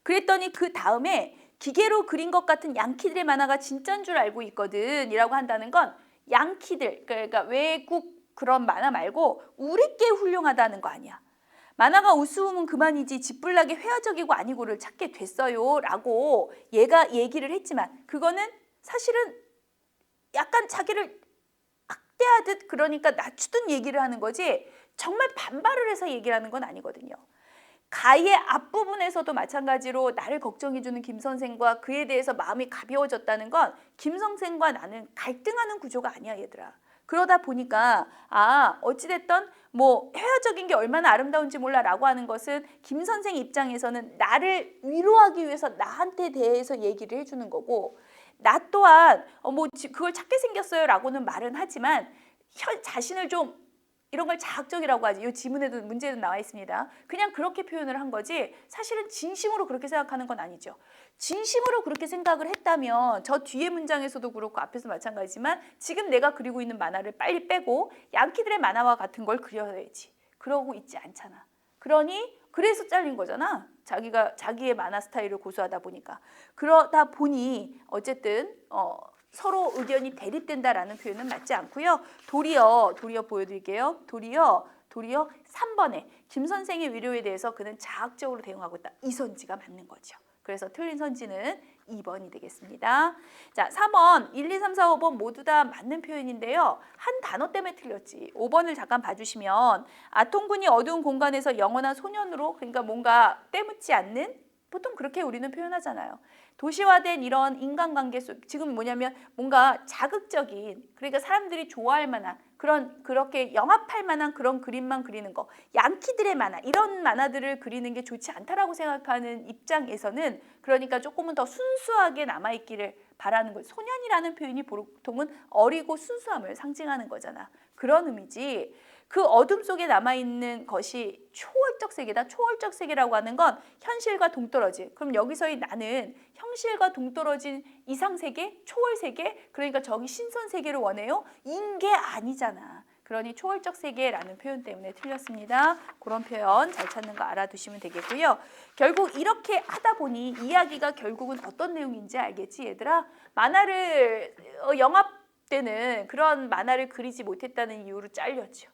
그랬더니 그 다음에 기계로 그린 것 같은 양키들의 만화가 진짜인 줄 알고 있거든 이라고 한다는 건 양키들, 그러니까 외국 그런 만화 말고 우리께 훌륭하다는 거 아니야. 만화가 우스우면 그만이지 짓불나게 회화적이고 아니고를 찾게 됐어요 라고 얘가 얘기를 했지만 그거는 사실은 약간 자기를 학대하듯 그러니까 낮추듯 얘기를 하는 거지 정말 반발을 해서 얘기를 하는 건 아니거든요. 가의 앞부분에서도 마찬가지로 나를 걱정해주는 김 선생과 그에 대해서 마음이 가벼워졌다는 건 김 선생과 나는 갈등하는 구조가 아니야 얘들아. 그러다 보니까 어찌됐든 뭐 회화적인 게 얼마나 아름다운지 몰라라고 하는 것은 김 선생 입장에서는 나를 위로하기 위해서 나한테 대해서 얘기를 해주는 거고 나 또한 그걸 찾게 생겼어요 라고는 말은 하지만 자신을 좀 이런 걸 자학적이라고 하지. 이 지문에도 문제도 나와 있습니다. 그냥 그렇게 표현을 한 거지 사실은 진심으로 그렇게 생각하는 건 아니죠. 진심으로 그렇게 생각을 했다면 저 뒤에 문장에서도 그렇고 앞에서 마찬가지지만 지금 내가 그리고 있는 만화를 빨리 빼고 양키들의 만화와 같은 걸 그려야지. 그러고 있지 않잖아. 그러니 그래서 잘린 거잖아. 자기의 만화 스타일을 고수하다 보니까. 그러다 보니 어쨌든 서로 의견이 대립된다라는 표현은 맞지 않고요. 도리어 보여드릴게요. 도리어 3번에 김 선생의 위로에 대해서 그는 자학적으로 대응하고 있다. 이 선지가 맞는 거죠. 그래서 틀린 선지는 2번이 되겠습니다. 자, 3번, 1, 2, 3, 4, 5번 모두 다 맞는 표현인데요. 한 단어 때문에 틀렸지. 5번을 잠깐 봐주시면 아통군이 어두운 공간에서 영원한 소년으로 그러니까 뭔가 때묻지 않는 보통 그렇게 우리는 표현하잖아요. 도시화된 이런 인간관계 속 지금 뭐냐면 뭔가 자극적인 그러니까 사람들이 좋아할 만한 그렇게 영합할 만한 그런 그림만 그리는 거 양키들의 만화 이런 만화들을 그리는 게 좋지 않다라고 생각하는 입장에서는 그러니까 조금은 더 순수하게 남아있기를 바라는 거예요. 소년이라는 표현이 보통은 어리고 순수함을 상징하는 거잖아. 그런 의미지. 그 어둠 속에 남아있는 것이 초월적 세계다. 초월적 세계라고 하는 건 현실과 동떨어진. 그럼 여기서의 나는 현실과 동떨어진 이상세계, 초월세계, 그러니까 저기 신선세계를 원해요? 인 게 아니잖아. 그러니 초월적 세계라는 표현 때문에 틀렸습니다. 그런 표현 잘 찾는 거 알아두시면 되겠고요. 결국 이렇게 하다 보니 이야기가 결국은 어떤 내용인지 알겠지 얘들아? 만화를 영합 때는 그런 만화를 그리지 못했다는 이유로 잘렸죠.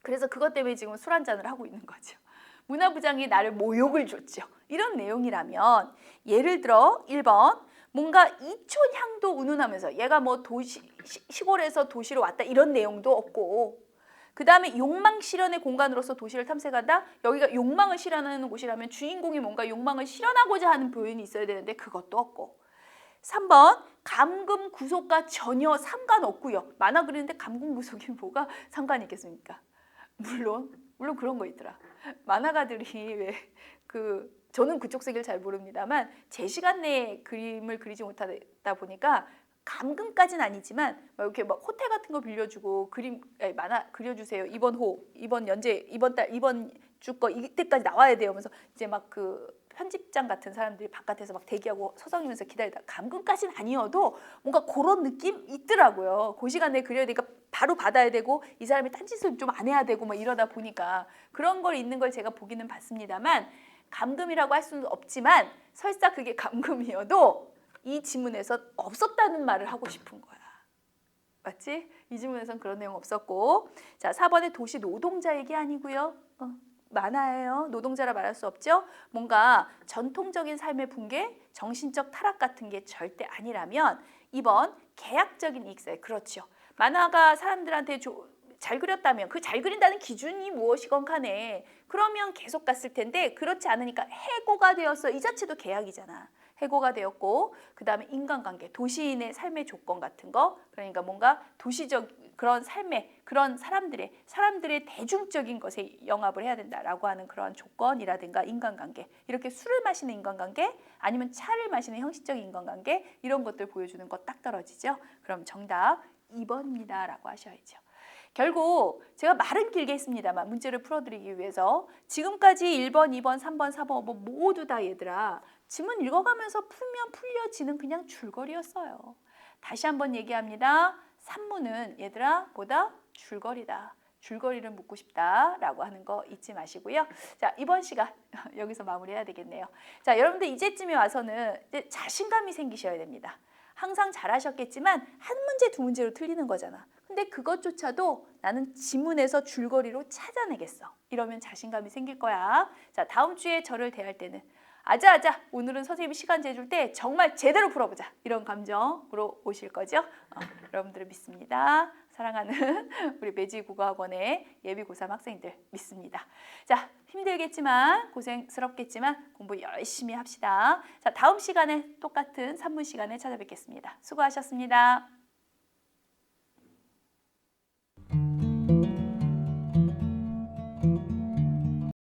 그래서 그것 때문에 지금 술 한잔을 하고 있는 거죠. 문화부장이 나를 모욕을 줬죠. 이런 내용이라면 예를 들어 1번 뭔가 이촌 향도 운운하면서 얘가 뭐 시골에서 도시로 왔다 이런 내용도 없고 그 다음에 욕망 실현의 공간으로서 도시를 탐색한다. 여기가 욕망을 실현하는 곳이라면 주인공이 뭔가 욕망을 실현하고자 하는 표현이 있어야 되는데 그것도 없고 3번 감금 구속과 전혀 상관없고요. 만화 그리는데 감금 구속이 뭐가 상관이 있겠습니까? 물론 그런 거 있더라. 만화가들이 왜 저는 그쪽 세계를 잘 모릅니다만 제 시간 내에 그림을 그리지 못하다 보니까 감금까지는 아니지만 이렇게 막 호텔 같은 거 빌려주고 만화 그려주세요. 이번 호, 이번 연재, 이번 달, 이번 주 거 이때까지 나와야 돼요. 하면서 이제 막 편집장 같은 사람들이 바깥에서 막 대기하고 서성이면서 기다리다 감금까지는 아니어도 뭔가 그런 느낌 있더라고요. 그 시간에 그려야 되니까 바로 받아야 되고 이 사람이 딴짓을 좀 안 해야 되고 막 이러다 보니까 그런 걸 있는 걸 제가 보기는 봤습니다만 감금이라고 할 수는 없지만 설사 그게 감금이어도 이 지문에서 없었다는 말을 하고 싶은 거야. 맞지? 이 지문에선 그런 내용 없었고 자 4번에 도시 노동자 얘기 아니고요. 만화예요. 노동자라 말할 수 없죠. 뭔가 전통적인 삶의 붕괴, 정신적 타락 같은 게 절대 아니라면 2번 계약적인 이익사회. 그렇죠. 만화가 사람들한테 잘 그렸다면 그 잘 그린다는 기준이 무엇이건 간에 그러면 계속 갔을 텐데 그렇지 않으니까 해고가 되었어. 이 자체도 계약이잖아. 해고가 되었고 그 다음에 인간관계, 도시인의 삶의 조건 같은 거 그러니까 뭔가 도시적 그런 삶의 그런 사람들의 대중적인 것에 영합을 해야 된다라고 하는 그런 조건이라든가 인간관계, 이렇게 술을 마시는 인간관계 아니면 차를 마시는 형식적인 인간관계, 이런 것들 보여주는 거 딱 떨어지죠. 그럼 정답 2번입니다 라고 하셔야죠. 결국 제가 말은 길게 했습니다만 문제를 풀어드리기 위해서 지금까지 1번, 2번, 3번, 4번 뭐 모두 다 얘들아 지문 읽어가면서 풀면 풀려지는 그냥 줄거리였어요. 다시 한번 얘기합니다. 산문은 얘들아 뭐다? 줄거리다. 줄거리를 묻고 싶다라고 하는 거 잊지 마시고요. 자, 이번 시간 여기서 마무리해야 되겠네요. 자, 여러분들 이제쯤에 와서는 이제 자신감이 생기셔야 됩니다. 항상 잘하셨겠지만 한 문제 두 문제로 틀리는 거잖아. 근데 그것조차도 나는 지문에서 줄거리로 찾아내겠어. 이러면 자신감이 생길 거야. 자, 다음 주에 저를 대할 때는 아자아자 오늘은 선생님이 시간 재줄 때 정말 제대로 풀어보자. 이런 감정으로 오실 거죠? 여러분들을 믿습니다. 사랑하는 우리 매지국어학원의 예비 고3 학생들 믿습니다. 자, 힘들겠지만 고생스럽겠지만 공부 열심히 합시다. 자, 다음 시간에 똑같은 산문 시간에 찾아뵙겠습니다. 수고하셨습니다.